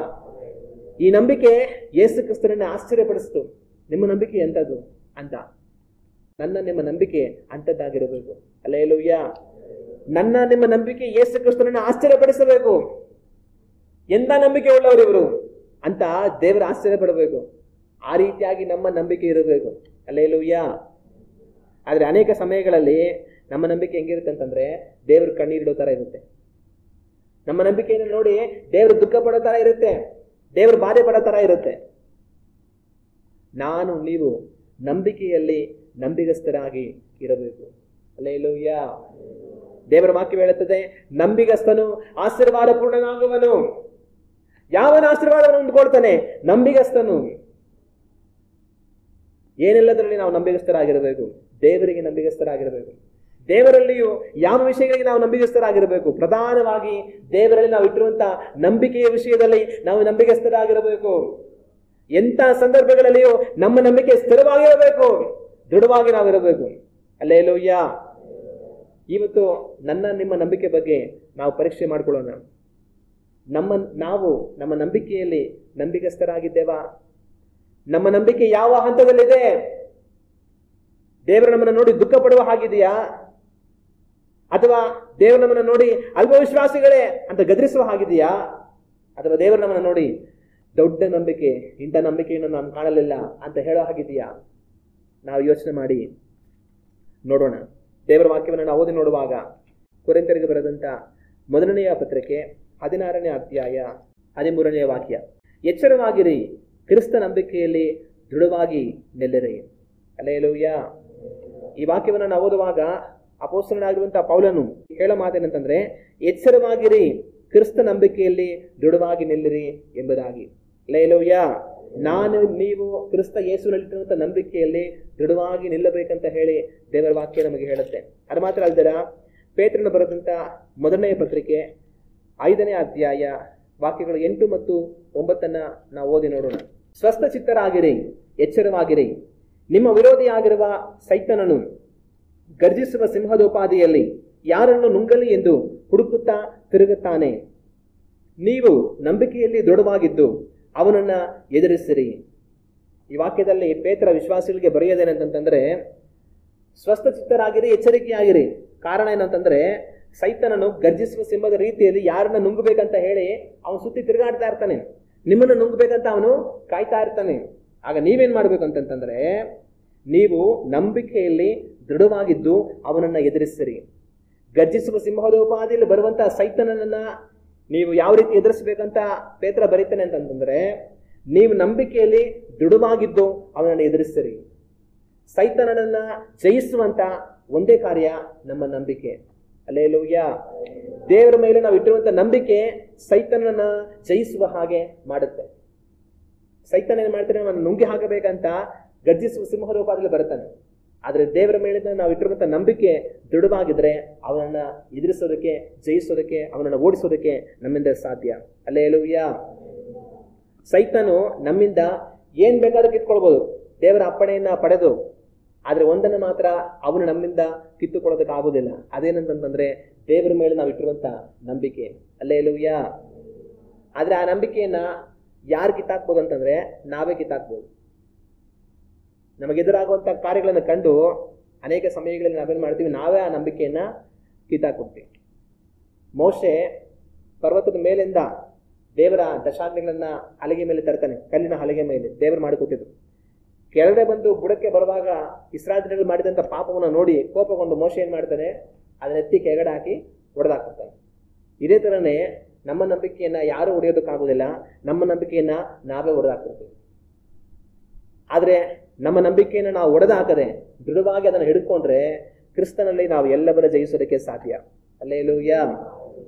ಈ ನಂಬಿಕೆ ಯೇಸು ಕ್ರಿಸ್ತನನ್ನ ಆಶ್ಚರ್ಯಪಡಿಸ್ತು. ನಿಮ್ಮ ನಂಬಿಕೆ ಎಂಥದ್ದು ಅಂತ. ನಿಮ್ಮ ನಂಬಿಕೆ ಅಂಥದ್ದಾಗಿರಬೇಕು. ಹಲ್ಲೆಲೂಯಾ. ನಿಮ್ಮ ನಂಬಿಕೆ ಯೇಸು ಕ್ರಿಸ್ತನನ್ನ ಆಶ್ಚರ್ಯಪಡಿಸಬೇಕು. ಎಂಥ ನಂಬಿಕೆ ಉಳ್ಳವರು ಇವರು ಅಂತ ದೇವರ ಆಶ್ಚರ್ಯ ಪಡಬೇಕು. ಆ ರೀತಿಯಾಗಿ ನಮ್ಮ ನಂಬಿಕೆ ಇರಬೇಕು. ಹಲ್ಲೆಲೂಯಾ. ಆದ್ರೆ ಅನೇಕ ಸಮಯಗಳಲ್ಲಿ ನಮ್ಮ ನಂಬಿಕೆ ಹೆಂಗಿರುತ್ತೆ ಅಂತಂದ್ರೆ ದೇವರು ಕಣ್ಣೀರಿಡೋ ತರ ಇರುತ್ತೆ. ನಮ್ಮ ನಂಬಿಕೆಯನ್ನು ನೋಡಿ ದೇವರು ದುಃಖ ಪಡೋ ತರ ಇರುತ್ತೆ, ದೇವರು ಬಾಧೆ ಪಡೋ ತರ ಇರುತ್ತೆ. ನೀವು ನಂಬಿಕೆಯಲ್ಲಿ ನಂಬಿಗಸ್ತರಾಗಿ ಇರಬೇಕು. ಹಲ್ಲೆಲೂಯಾ. ದೇವರ ವಾಕ್ಯ ಹೇಳುತ್ತದೆ, ನಂಬಿಗಸ್ತನು ಆಶೀರ್ವಾದ ಪೂರ್ಣನಾಗುವನು. ಯಾವನ ಆಶೀರ್ವಾದವನ್ನು ಹೊಂದ್ಕೊಳ್ತಾನೆ? ನಂಬಿಗಸ್ತನು. ಏನೆಲ್ಲದರಲ್ಲಿ ನಾವು ನಂಬಿಗಸ್ತರಾಗಿರಬೇಕು? ದೇವರಿಗೆ ನಂಬಿಗಸ್ತರಾಗಿರಬೇಕು. ದೇವರಲ್ಲಿಯೂ ಯಾವ ವಿಷಯಗಳಿಗೆ ನಾವು ನಂಬಿಗಸ್ತರಾಗಿರಬೇಕು? ಪ್ರಧಾನವಾಗಿ ದೇವರಲ್ಲಿ ನಾವು ಇಟ್ಟಿರುವಂತಹ ನಂಬಿಕೆಯ ವಿಷಯದಲ್ಲಿ ನಾವು ನಂಬಿಗಸ್ತರಾಗಿರಬೇಕು. ಎಂಥ ಸಂದರ್ಭಗಳಲ್ಲಿಯೂ ನಮ್ಮ ನಂಬಿಕೆ ಸ್ಥಿರವಾಗಿರಬೇಕು, ದೃಢವಾಗಿ ನಾವಿರಬೇಕು. ಹಲ್ಲೆಲೂಯಾ. ಇವತ್ತು ನಿಮ್ಮ ನಂಬಿಕೆ ಬಗ್ಗೆ ನಾವು ಪರೀಕ್ಷೆ ಮಾಡ್ಕೊಳ್ಳೋಣ. ನಮ್ಮ ನಂಬಿಕೆಯಲ್ಲಿ ನಂಬಿಗಸ್ತರಾಗಿದ್ದೇವಾ? ನಮ್ಮ ನಂಬಿಕೆ ಯಾವ ಹಂತದಲ್ಲಿದೆ? ದೇವರು ನಮ್ಮನ್ನು ನೋಡಿ ದುಃಖ ಪಡುವ ಹಾಗಿದೆಯಾ? ಅಥವಾ ದೇವರು ನಮ್ಮನ್ನು ನೋಡಿ ಅಲ್ಪವಿಶ್ವಾಸಿಗಳೇ ಅಂತ ಗದರಿಸುವ ಹಾಗಿದೆಯಾ? ಅಥವಾ ದೇವರು ನಮ್ಮನ್ನು ನೋಡಿ ದೊಡ್ಡ ನಂಬಿಕೆ, ಇಂಥ ನಂಬಿಕೆಯನ್ನು ನಾನು ಕಾಣಲಿಲ್ಲ ಅಂತ ಹೇಳೋ ಹಾಗಿದೆಯಾ? ನಾವು ಯೋಚನೆ ಮಾಡಿ ನೋಡೋಣ. ದೇವರ ವಾಕ್ಯವನ್ನು ನಾವು ಓದಿ ನೋಡುವಾಗ ಕೊರಿಂಥರಿಗೆ ಬರೆದಂತ ಮೊದಲನೆಯ ಪತ್ರಿಕೆ 16ನೇ ಅಧ್ಯಾಯ 13ನೇ ವಾಕ್ಯ, ಎಚ್ಚರವಾಗಿರಿ, ಕ್ರಿಸ್ತ ನಂಬಿಕೆಯಲ್ಲಿ ದೃಢವಾಗಿ ನಿಲ್ಲಿರಿ. ಹಲ್ಲೆಲೂಯಾ. ಈ ವಾಕ್ಯವನ್ನು ನಾವು ಓದುವಾಗ ಅಪೊಸ್ತಲನಾಗಿರುವಂತಹ ಪೌಲನು ಹೇಳೋ ಮಾತೇನಂತಂದ್ರೆ, ಎಚ್ಚರವಾಗಿರಿ, ಕ್ರಿಸ್ತ ನಂಬಿಕೆಯಲ್ಲಿ ದೃಢವಾಗಿ ನಿಲ್ಲಿರಿ ಎಂಬುದಾಗಿ. ಹಲ್ಲೆಲೂಯಾ. ನೀವು ಕ್ರಿಸ್ತ ಯೇಸುವಿನಲ್ಲಿರುವಂತ ನಂಬಿಕೆಯಲ್ಲಿ ದೃಢವಾಗಿ ನಿಲ್ಲಬೇಕಂತ ಹೇಳಿ ದೇವರ ವಾಕ್ಯ ನಮಗೆ ಹೇಳುತ್ತೆ. ಅದು ಮಾತ್ರ ಅಲ್ದರ ಪೇತ್ರನ ಬರೆದಂತ ಮೊದಲನೆಯ ಪತ್ರಿಕೆ 5ನೇ ಅಧ್ಯಾಯ ವಾಕ್ಯಗಳು 8 ಮತ್ತು 9 ನಾವು ಓದಿ ನೋಡೋಣ. ಸ್ವಸ್ಥ ಚಿತ್ತರಾಗಿರಿ, ಎಚ್ಚರವಾಗಿರಿ. ನಿಮ್ಮ ವಿರೋಧಿಯಾಗಿರುವ ಸೈತಾನನು ಗರ್ಜಿಸುವ ಸಿಂಹದೋಪಾದಿಯಲ್ಲಿ ಯಾರನ್ನು ನುಂಗಲಿ ಎಂದು ಹುಡುಕುತ್ತಾ ತಿರುಗುತ್ತಾನೆ. ನೀವು ನಂಬಿಕೆಯಲ್ಲಿ ದೃಢವಾಗಿದ್ದು ಅವನನ್ನ ಎದುರಿಸಿರಿ. ಈ ವಾಕ್ಯದಲ್ಲಿ ಪೇತ್ರ ವಿಶ್ವಾಸಿಗಳಿಗೆ ಬರೆಯೋದೇನಂತಂದ್ರೆ, ಸ್ವಸ್ಥ ಚಿತ್ತರಾಗಿರಿ, ಎಚ್ಚರಿಕೆಯಾಗಿರಿ. ಕಾರಣ ಏನಂತಂದ್ರೆ, ಸೈತಾನನು ಗರ್ಜಿಸುವ ಸಿಂಹದ ರೀತಿಯಲ್ಲಿ ಯಾರನ್ನ ನುಂಗಬೇಕಂತ ಹೇಳಿ ಅವನು ಸುತ್ತಿ ತಿರುಗಾಡ್ತಾ ಇರ್ತಾನೆ. ನಿಮ್ಮನ್ನು ನುಂಗಬೇಕಂತ ಅವನು ಕಾಯ್ತಾ ಇರ್ತಾನೆ. ಆಗ ನೀವೇನ್ ಮಾಡ್ಬೇಕು ಅಂತಂತಂದ್ರೆ, ನೀವು ನಂಬಿಕೆಯಲ್ಲಿ ದೃಢವಾಗಿದ್ದು ಅವನನ್ನ ಎದುರಿಸಿರಿ. ಗರ್ಜಿಸುವ ಸಿಂಹದೋಪಾದಿಯಲ್ಲಿ ಬರುವಂತಹ ಸೈತಾನನನ್ನ ನೀವು ಯಾವ ರೀತಿ ಎದುರಿಸಬೇಕಂತ ಪೇತ್ರ ಬರೀತಾನೆ ಅಂತಂದ್ರೆ, ನೀವು ನಂಬಿಕೆಯಲ್ಲಿ ದೃಢವಾಗಿದ್ದು ಅವನನ್ನು ಎದುರಿಸಿರಿ. ಸೈತಾನನನ್ನ ಜಯಿಸುವಂತ ಒಂದೇ ಕಾರ್ಯ ನಮ್ಮ ನಂಬಿಕೆ. ಹಲ್ಲೆಲೂಯಾ. ದೇವರ ಮೇಲೆ ನಾವು ಇಟ್ಟಿರುವಂತ ನಂಬಿಕೆ ಸೈತಾನನನ್ನ ಜಯಿಸುವ ಹಾಗೆ ಮಾಡುತ್ತೆ. ಸೈತಾನ ಏನ್ ಮಾಡ್ತಾನೆ, ಅವನು ನುಂಗಿ ಹಾಕಬೇಕಂತ ಗರ್ಜಿಸುವ ಸಿಂಹದೋಪಾದಿಯಲ್ಲಿ ಬರ್ತಾನೆ. ಆದ್ರೆ ದೇವರ ಮೇಲೆ ನಾವು ಇಟ್ಟಿರುವಂತ ನಂಬಿಕೆ ದೃಢವಾಗಿದ್ರೆ ಅವನನ್ನ ಎದುರಿಸೋದಕ್ಕೆ, ಜಯಿಸೋದಕ್ಕೆ, ಅವನನ್ನ ಓಡಿಸೋದಕ್ಕೆ ನಮ್ಮಿಂದ ಸಾಧ್ಯ. ಹಲ್ಲೆಲೂಯಾ. ಸೈತಾನು ನಮ್ಮಿಂದ ಏನ್ ಬೇಕಾದ್ರೂ ಕಿತ್ಕೊಳ್ಬಹುದು, ದೇವರ ಅಪ್ಪಣೆಯನ್ನ ಪಡೆದು. ಆದ್ರೆ ಒಂದನ್ನು ಮಾತ್ರ ಅವನು ನಮ್ಮಿಂದ ಕಿತ್ತುಕೊಳ್ಳೋದಕ್ಕೆ ಆಗುದಿಲ್ಲ. ಅದೇನಂತಂದ್ರೆ ದೇವರ ಮೇಲೆ ನಾವು ಇಟ್ಟಿರುವಂತ ನಂಬಿಕೆ. ಹಲ್ಲೆಲೂಯಾ. ಆದ್ರೆ ಆ ನಂಬಿಕೆಯನ್ನ ಯಾರು ಕಿತ್ತಾಕ್ಬೋದು ಅಂತಂದ್ರೆ ನಾವೇ ಕಿತ್ತಾಕ್ಬೋದು. ನಮಗೆದುರಾಗುವಂತ ಕಾರ್ಯಗಳನ್ನು ಕಂಡು ಅನೇಕ ಸಮಯಗಳಲ್ಲಿ ನಾವೇನ್ ಮಾಡ್ತೀವಿ, ನಾವೇ ಆ ನಂಬಿಕೆಯನ್ನ ಕಿತ್ತಾಕ್ಬಿಡ್ತೀವಿ. ಮೋಶೆ ಪರ್ವತದ ಮೇಲಿಂದ ದೇವರ ದಶಾಜ್ಞೆಗಳನ್ನ ಹಲಗೆ ಮೇಲೆ ತರ್ತಾನೆ, ಕಲ್ಲಿನ ಹಲಗೆ ಮೇಲೆ ದೇವರು ಮಾಡಿಕೊಟ್ಟಿದ್ರು. ಕೆಳಗಡೆ ಬಂದು ಬುಡಕ್ಕೆ ಬರುವಾಗ ಇಸ್ರಾಯೇಲ್ಯರು ಮಾಡಿದಂತ ಪಾಪವನ್ನು ನೋಡಿ ಕೋಪಗೊಂಡು ಮೋಶೆ ಏನ್ ಮಾಡ್ತಾನೆ, ಅದನ್ನ ಎತ್ತಿ ಕೆಳಗಡೆ ಹಾಕಿ ಹೊಡೆದಾಕ್ತಾನೆ. ಇದೇ ತರನೇ ನಮ್ಮ ನಂಬಿಕೆಯನ್ನ ಯಾರು ಹೊಡೆಯೋದಕ್ಕಾಗೋದಿಲ್ಲ, ನಮ್ಮ ನಂಬಿಕೆಯನ್ನ ನಾವೇ ಹೊಡೆದಾಕ್ತಿರ್ತೀವಿ. ಆದರೆ ನಮ್ಮ ನಂಬಿಕೆಯನ್ನು ನಾವು ಹೊಡೆದಾಕದೆ ದೃಢವಾಗಿ ಅದನ್ನು ಹಿಡ್ಕೊಂಡ್ರೆ ಕ್ರಿಸ್ತನಲ್ಲಿ ನಾವು ಎಲ್ಲವರ ಜಯಿಸೋದಕ್ಕೆ ಸಾಧ್ಯ. ಹಲ್ಲೆಲೂಯಾ.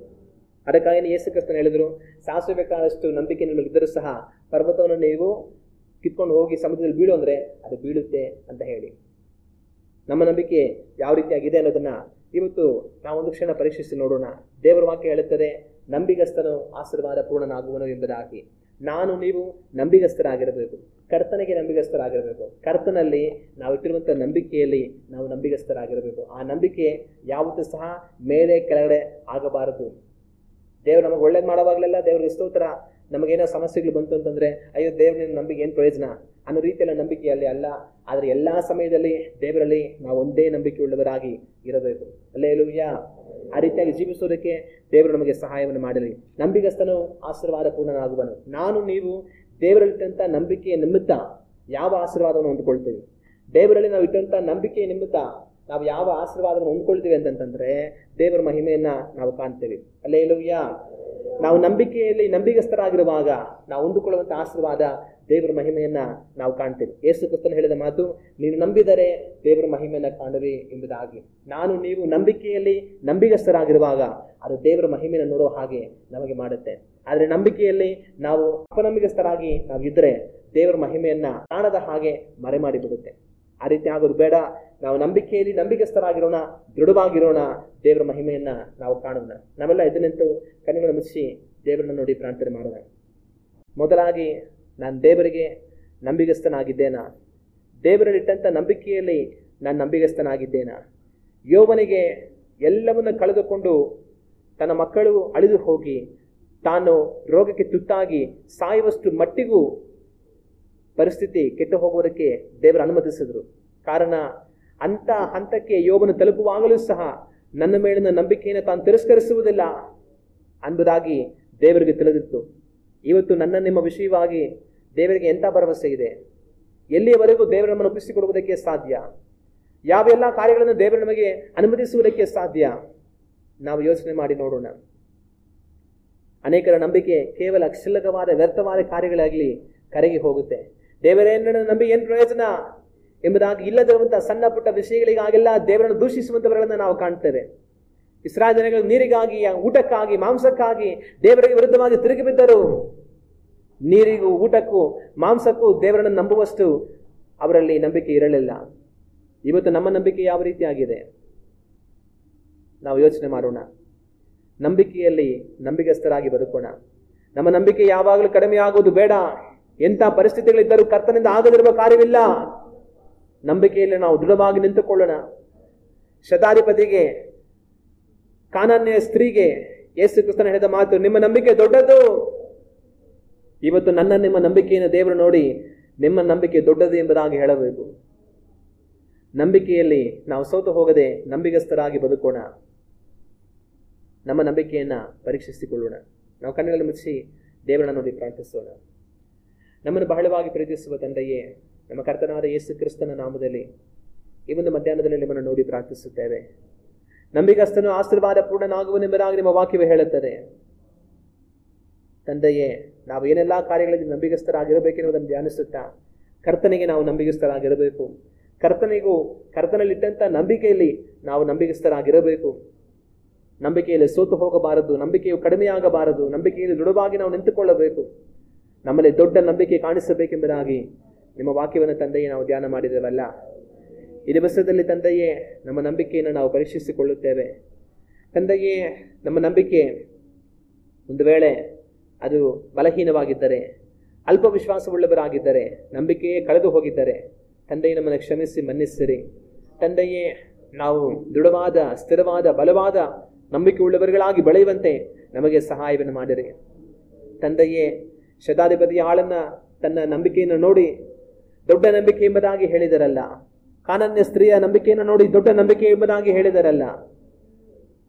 ಅದಕ್ಕಾಗಿ ಯೇಸು ಕ್ರಿಸ್ತನು ಹೇಳಿದ್ರು, ಸಾಸಿವೆಕಾಳಷ್ಟು ನಂಬಿಕೆ ನಿಮಗಿದ್ದರೂ ಸಹ ಪರ್ವತವನ್ನು ನೀವು ಕಿತ್ಕೊಂಡು ಹೋಗಿ ಸಮುದ್ರದಲ್ಲಿ ಬೀಳು ಅಂದ್ರೆ ಅದು ಬೀಳುತ್ತೆ ಅಂತ ಹೇಳಿ. ನಮ್ಮ ನಂಬಿಕೆ ಯಾವ ರೀತಿಯಾಗಿದೆ ಅನ್ನೋದನ್ನ ಇವತ್ತು ನಾವು ಒಂದು ಕ್ಷಣ ಪರೀಕ್ಷಿಸಿ ನೋಡೋಣ. ದೇವರ ವಾಕ್ಯ ಹೇಳುತ್ತದೆ, ನಂಬಿಗಸ್ತನು ಆಶೀರ್ವಾದ ಪೂರ್ಣನಾಗುವನು ಎಂಬುದಾಗಿ. ನಾನು ನೀವು ನಂಬಿಗಸ್ತರಾಗಿರಬೇಕು, ಕರ್ತನಿಗೆ ನಂಬಿಗಸ್ತರಾಗಿರಬೇಕು. ಕರ್ತನಲ್ಲಿ ನಾವು ಇಟ್ಟಿರುವಂಥ ನಂಬಿಕೆಯಲ್ಲಿ ನಾವು ನಂಬಿಗಸ್ತರಾಗಿರಬೇಕು. ಆ ನಂಬಿಕೆ ಯಾವತ್ತೂ ಸಹ ಮೇಲೆ ಕೆಳಗಡೆ ಆಗಬಾರದು. ದೇವ್ರು ನಮಗೆ ಒಳ್ಳೇದು ಮಾಡೋವಾಗಲೆಲ್ಲ ದೇವ್ರಿಗೆ ಸ್ತೋತ್ರ, ನಮಗೇನೋ ಸಮಸ್ಯೆಗಳು ಬಂತು ಅಂತಂದ್ರೆ ಅಯ್ಯೋ ದೇವ್ರನ್ನ ನಂಬಿಕೆ ಏನು ಪ್ರಯೋಜನ ಅನ್ನೋ ರೀತಿಯಲ್ಲ ನಂಬಿಕೆಯಲ್ಲಿ ಅಲ್ಲ. ಆದರೆ ಎಲ್ಲ ಸಮಯದಲ್ಲಿ ದೇವರಲ್ಲಿ ನಾವು ಒಂದೇ ನಂಬಿಕೆ ಉಳ್ಳವರಾಗಿ ಇರಬೇಕು. ಹಲ್ಲೆಲೂಯಾ. ಆ ರೀತಿಯಾಗಿ ಜೀವಿಸೋದಕ್ಕೆ ದೇವರು ನಮಗೆ ಸಹಾಯವನ್ನು ಮಾಡಲಿ. ನಂಬಿಗಸ್ತನು ಆಶೀರ್ವಾದ ಪೂರ್ಣನಾಗುವನು. ನಾನು ನೀವು ದೇವರಲ್ಲಿಟ್ಟಂಥ ನಂಬಿಕೆಯ ನಿಮಿತ್ತ ಯಾವ ಆಶೀರ್ವಾದವನ್ನು ಹೊಂದ್ಕೊಳ್ತೀವಿ, ದೇವರಲ್ಲಿ ನಾವು ಇಟ್ಟಂಥ ನಂಬಿಕೆಯ ನಿಮಿತ್ತ ನಾವು ಯಾವ ಆಶೀರ್ವಾದವನ್ನು ಹೊಂದ್ಕೊಳ್ತೀವಿ ಅಂತಂತಂದ್ರೆ ದೇವರ ಮಹಿಮೆಯನ್ನ ನಾವು ಕಾಣ್ತೇವೆ. ಹಲ್ಲೆಲೂಯಾ. ನಾವು ನಂಬಿಕೆಯಲ್ಲಿ ನಂಬಿಗಸ್ತರಾಗಿರುವಾಗ ನಾವು ಹೊಂದಿಕೊಳ್ಳುವಂಥ ಆಶೀರ್ವಾದ ದೇವರ ಮಹಿಮೆಯನ್ನ ನಾವು ಕಾಣ್ತೇವೆ. ಯೇಸು ಕ್ರಿಸ್ತನು ಹೇಳಿದ ಮಾತು, ನೀನು ನಂಬಿದರೆ ದೇವರ ಮಹಿಮೆಯನ್ನ ಕಾಣುವೆ ಎಂಬುದಾಗಿ. ನಾನು ನೀವು ನಂಬಿಕೆಯಲ್ಲಿ ನಂಬಿಗಸ್ತರಾಗಿರುವಾಗ ಅದು ದೇವರ ಮಹಿಮೆಯನ್ನು ನೋಡೋ ಹಾಗೆ ನಮಗೆ ಮಾಡುತ್ತೆ. ಆದರೆ ನಂಬಿಕೆಯಲ್ಲಿ ನಾವು ಅಪನಂಬಿಗಸ್ತರಾಗಿ ನಾವು ಇದ್ರೆ ದೇವರ ಮಹಿಮೆಯನ್ನ ಕಾಣದ ಹಾಗೆ ಮರೆ ಮಾಡಿಬಿಡುತ್ತೆ. ಆ ರೀತಿ ಆಗೋದು ಬೇಡ. ನಾವು ನಂಬಿಕೆಯಲ್ಲಿ ನಂಬಿಗಸ್ತರಾಗಿರೋಣ, ದೃಢವಾಗಿರೋಣ, ದೇವರ ಮಹಿಮೆಯನ್ನ ನಾವು ಕಾಣೋಣ. ನಾವೆಲ್ಲ ಎದ್ದು ನಿಂತು ಕಣ್ಣುಗಳನ್ನು ಮುಚ್ಚಿ ದೇವರನ್ನ ನೋಡಿ ಪ್ರಾರ್ಥನೆ ಮಾಡೋಣ. ಮೊದಲಾಗಿ, ನಾನು ದೇವರಿಗೆ ನಂಬಿಗಸ್ತನಾಗಿದ್ದೇನಾ? ದೇವರಲ್ಲಿಟ್ಟಂಥ ನಂಬಿಕೆಯಲ್ಲಿ ನಾನು ನಂಬಿಗಸ್ತನಾಗಿದ್ದೇನಾ? ಯೋಬನಿಗೆ ಎಲ್ಲವನ್ನ ಕಳೆದುಕೊಂಡು ತನ್ನ ಮಕ್ಕಳು ಅಳಿದು ಹೋಗಿ ತಾನು ರೋಗಕ್ಕೆ ತುತ್ತಾಗಿ ಸಾಯುವಷ್ಟು ಮಟ್ಟಿಗೂ ಪರಿಸ್ಥಿತಿ ಕೆಟ್ಟು ಹೋಗುವುದಕ್ಕೆ ದೇವರು ಅನುಮತಿಸಿದ್ರು. ಕಾರಣ, ಅಂಥ ಹಂತಕ್ಕೆ ಯೋಬನು ತಲುಪುವಾಗಲೂ ಸಹ ನನ್ನ ಮೇಲಿನ ನಂಬಿಕೆಯನ್ನು ತಾನು ತಿರಸ್ಕರಿಸುವುದಿಲ್ಲ ಎಂಬುದಾಗಿ ದೇವರಿಗೆ ತಿಳಿದಿತ್ತು. ಇವತ್ತು ನನ್ನ ನಿಮ್ಮ ವಿಷಯವಾಗಿ ದೇವರಿಗೆ ಎಂಥ ಭರವಸೆ ಇದೆ? ಎಲ್ಲಿಯವರೆಗೂ ದೇವರು ನಮ್ಮನ್ನು ಒಪ್ಪಿಸಿಕೊಡುವುದಕ್ಕೆ ಸಾಧ್ಯ? ಯಾವೆಲ್ಲ ಕಾರ್ಯಗಳನ್ನು ದೇವರು ನಮಗೆ ಅನುಮತಿಸುವುದಕ್ಕೆ ಸಾಧ್ಯ? ನಾವು ಯೋಚನೆ ಮಾಡಿ ನೋಡೋಣ. ಅನೇಕರ ನಂಬಿಕೆ ಕೇವಲ ಕ್ಷುಲ್ಲಕವಾದ ವ್ಯರ್ಥವಾದ ಕಾರ್ಯಗಳಾಗಲಿ ಕರಗಿ ಹೋಗುತ್ತೆ. ದೇವರೇ ನನ್ನ ನಂಬಿ ಏನು ಪ್ರಯೋಜನ ಎಂಬುದಾಗಿ ಇಲ್ಲದಿರುವಂತಹ ಸಣ್ಣ ಪುಟ್ಟ ವಿಷಯಗಳಿಗಾಗೆಲ್ಲ ದೇವರನ್ನು ದೂಷಿಸುವಂತವರನ್ನ ನಾವು ಕಾಣ್ತೇವೆ. ಇಸ್ರಾಯೇಲ್ ಜನಗಳು ನೀರಿಗಾಗಿ, ಊಟಕ್ಕಾಗಿ, ಮಾಂಸಕ್ಕಾಗಿ ದೇವರಿಗೆ ವಿರುದ್ಧವಾಗಿ ತಿರುಗಿ ಬಿದ್ದರು. ನೀರಿಗೂ ಊಟಕ್ಕೂ ಮಾಂಸಕ್ಕೂ ದೇವರನ್ನು ನಂಬುವಷ್ಟು ಅವರಲ್ಲಿ ನಂಬಿಕೆ ಇರಲಿಲ್ಲ. ಇವತ್ತು ನಮ್ಮ ನಂಬಿಕೆ ಯಾವ ರೀತಿಯಾಗಿದೆ ನಾವು ಯೋಚನೆ ಮಾಡೋಣ. ನಂಬಿಕೆಯಲ್ಲಿ ನಂಬಿಗಸ್ತರಾಗಿ ಬದುಕೋಣ. ನಮ್ಮ ನಂಬಿಕೆ ಯಾವಾಗಲೂ ಕಡಿಮೆ ಆಗುವುದು ಬೇಡ. ಎಂಥ ಪರಿಸ್ಥಿತಿಗಳಿದ್ದರೂ ಕರ್ತನಿಂದ ಆಗದಿರುವ ಕಾರ್ಯವಿಲ್ಲ. ನಂಬಿಕೆಯಲ್ಲಿ ನಾವು ದೃಢವಾಗಿ ನಿಂತುಕೊಳ್ಳೋಣ. ಶತಾಧಿಪತಿಗೆ, ಕಾನಾನ್ಯ ಸ್ತ್ರೀಗೆ ಯೇಸು ಕ್ರಿಸ್ತನು ಹೇಳಿದ ಮಾತು, ನಿಮ್ಮ ನಂಬಿಕೆ ದೊಡ್ಡದು. ಇವತ್ತು ನಿಮ್ಮ ನಂಬಿಕೆಯನ್ನು ದೇವರು ನೋಡಿ ನಿಮ್ಮ ನಂಬಿಕೆ ದೊಡ್ಡದು ಎಂಬುದಾಗಿ ಹೇಳಬೇಕು. ನಂಬಿಕೆಯಲ್ಲಿ ನಾವು ಸೋತು ಹೋಗದೆ ನಂಬಿಗಸ್ತರಾಗಿ ಬದುಕೋಣ. ನಮ್ಮ ನಂಬಿಕೆಯನ್ನ ಪರೀಕ್ಷಿಸಿಕೊಳ್ಳೋಣ. ನಾವು ಕಣ್ಣುಗಳನ್ನು ಮುಚ್ಚಿ ದೇವರನ್ನು ನೋಡಿ ಪ್ರಾರ್ಥಿಸೋಣ. ನಮ್ಮನ್ನು ಬಹಳವಾಗಿ ಪ್ರೀತಿಸುವ ತಂದೆಯೇ, ನಮ್ಮ ಕರ್ತನಾದ ಯೇಸು ಕ್ರಿಸ್ತನ ನಾಮದಲ್ಲಿ ಈ ಒಂದು ಮಧ್ಯಾಹ್ನದಲ್ಲಿ ನಿಮ್ಮನ್ನು ನೋಡಿ ಪ್ರಾರ್ಥಿಸುತ್ತೇವೆ. ನಂಬಿಗಸ್ತನು ಆಶೀರ್ವಾದ ಪೂರ್ಣನಾಗುವನೆಂಬುದಾಗಿ ನಿಮ್ಮ ವಾಕ್ಯವೇ ಹೇಳುತ್ತದೆ. ತಂದೆಯೇ, ನಾವು ಏನೆಲ್ಲ ಕಾರ್ಯಗಳಲ್ಲಿ ನಂಬಿಗಸ್ತರಾಗಿರಬೇಕೆನ್ನುವುದನ್ನು ಧ್ಯಾನಿಸುತ್ತಾ ಕರ್ತನಿಗೆ ನಾವು ನಂಬಿಗಸ್ತರಾಗಿರಬೇಕು. ಕರ್ತನಲ್ಲಿಟ್ಟಂಥ ನಂಬಿಕೆಯಲ್ಲಿ ನಾವು ನಂಬಿಗಸ್ತರಾಗಿರಬೇಕು. ನಂಬಿಕೆಯಲ್ಲಿ ಸೋತು ಹೋಗಬಾರದು. ನಂಬಿಕೆಯು ಕಡಿಮೆಯಾಗಬಾರದು. ನಂಬಿಕೆಯಲ್ಲಿ ದೃಢವಾಗಿ ನಾವು ನಿಂತುಕೊಳ್ಳಬೇಕು. ನಮ್ಮಲ್ಲಿ ದೊಡ್ಡ ನಂಬಿಕೆ ಕಾಣಿಸಬೇಕೆಂಬುದಾಗಿ ನಿಮ್ಮ ವಾಕ್ಯವನ್ನು ತಂದೆಯೇ ನಾವು ಧ್ಯಾನ ಮಾಡಿದ್ದೇವಲ್ಲ. ಈ ದಿವಸದಲ್ಲಿ ತಂದೆಯೇ, ನಮ್ಮ ನಂಬಿಕೆಯನ್ನು ನಾವು ಪರೀಕ್ಷಿಸಿಕೊಳ್ಳುತ್ತೇವೆ. ತಂದೆಯೇ, ನಮ್ಮ ನಂಬಿಕೆ ಒಂದು ವೇಳೆ ಅದು ಬಲಹೀನವಾಗಿದ್ದರೆ, ಅಲ್ಪ ವಿಶ್ವಾಸವುಳ್ಳವರಾಗಿದ್ದರೆ, ನಂಬಿಕೆಯೇ ಕಳೆದು ಹೋಗಿದ್ದರೆ ತಂದೆಯೇ ನಮ್ಮನ್ನು ಕ್ಷಮಿಸಿ ಮನ್ನಿಸಿರಿ. ತಂದೆಯೇ, ನಾವು ದೃಢವಾದ, ಸ್ಥಿರವಾದ, ಬಲವಾದ ನಂಬಿಕೆ ಉಳ್ಳವರುಗಳಾಗಿ ಬೆಳೆಯುವಂತೆ ನಮಗೆ ಸಹಾಯವನ್ನು ಮಾಡಿರಿ. ತಂದೆಯೇ, ಶತಾಧಿಪತಿಯ ಆಳನ್ನ ತನ್ನ ನಂಬಿಕೆಯನ್ನು ನೋಡಿ ದೊಡ್ಡ ನಂಬಿಕೆ ಎಂಬುದಾಗಿ ಹೇಳಿದರಲ್ಲ, ಕಾನಾನ್ಯ ಸ್ತ್ರೀಯ ನಂಬಿಕೆಯನ್ನು ನೋಡಿ ದೊಡ್ಡ ನಂಬಿಕೆ ಎಂಬುದಾಗಿ ಹೇಳಿದರಲ್ಲ,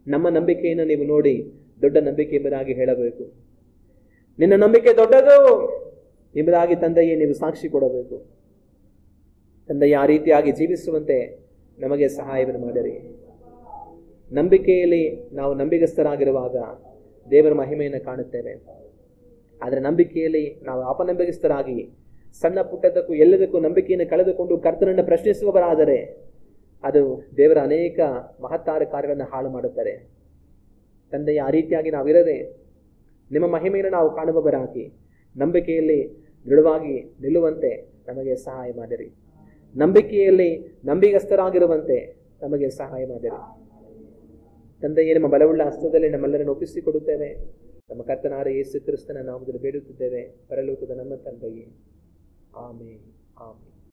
ನಮ್ಮ ನಂಬಿಕೆಯನ್ನು ನೀವು ನೋಡಿ ದೊಡ್ಡ ನಂಬಿಕೆ ಎಂಬುದಾಗಿ ಹೇಳಬೇಕು. ನಿನ್ನ ನಂಬಿಕೆ ದೊಡ್ಡದು ಎಂಬುದಾಗಿ ತಂದೆಯೇ ನೀವು ಸಾಕ್ಷಿ ಕೊಡಬೇಕು. ತಂದೆಯ ಆ ರೀತಿಯಾಗಿ ಜೀವಿಸುವಂತೆ ನಮಗೆ ಸಹಾಯವನ್ನು ಮಾಡಿರಿ. ನಂಬಿಕೆಯಲ್ಲಿ ನಾವು ನಂಬಿಗಸ್ತರಾಗಿರುವಾಗ ದೇವರ ಮಹಿಮೆಯನ್ನು ಕಾಣುತ್ತೇವೆ. ಆದರೆ ನಂಬಿಕೆಯಲ್ಲಿ ನಾವು ಅಪನಂಬಿಕಸ್ಥರಾಗಿ ಸಣ್ಣ ಪುಟ್ಟದಕ್ಕೂ ಎಲ್ಲದಕ್ಕೂ ನಂಬಿಕೆಯನ್ನು ಕಳೆದುಕೊಂಡು ಕರ್ತನನ್ನು ಪ್ರಶ್ನಿಸುವವರಾದರೆ ಅದು ದೇವರ ಅನೇಕ ಮಹತ್ತಾರ ಕಾರ್ಯಗಳನ್ನು ಹಾಳು ಮಾಡುತ್ತಾರೆ. ತಂದೆಯ ಆ ರೀತಿಯಾಗಿ ನಾವಿರದೆ ನಿಮ್ಮ ಮಹಿಮೆಯನ್ನು ನಾವು ಕಾಣುವವರಾಗಿ ನಂಬಿಕೆಯಲ್ಲಿ ದೃಢವಾಗಿ ನಿಲ್ಲುವಂತೆ ನಮಗೆ ಸಹಾಯ ಮಾಡಿರಿ. ನಂಬಿಕೆಯಲ್ಲಿ ನಂಬಿಗಸ್ಥರಾಗಿರುವಂತೆ ನಮಗೆ ಸಹಾಯ ಮಾಡಿರಿ. ತಂದೆಯೇ, ನಿಮ್ಮ ಬಲವುಳ್ಳ ಹಸ್ತದಲ್ಲಿ ನಮ್ಮೆಲ್ಲರನ್ನು ಒಪ್ಪಿಸಿಕೊಡುತ್ತೇವೆ. ನಮ್ಮ ಕರ್ತನಾದ ಯೇಸು ಕ್ರಿಸ್ತನ ನಾಮದಲ್ಲಿ ಬೇಡುತ್ತಿದ್ದೇವೆ, ಪರಲೋಕದ ನಮ್ಮ ತಂದೆಯೇ. ಆಮೇನ್, ಆಮೇನ್.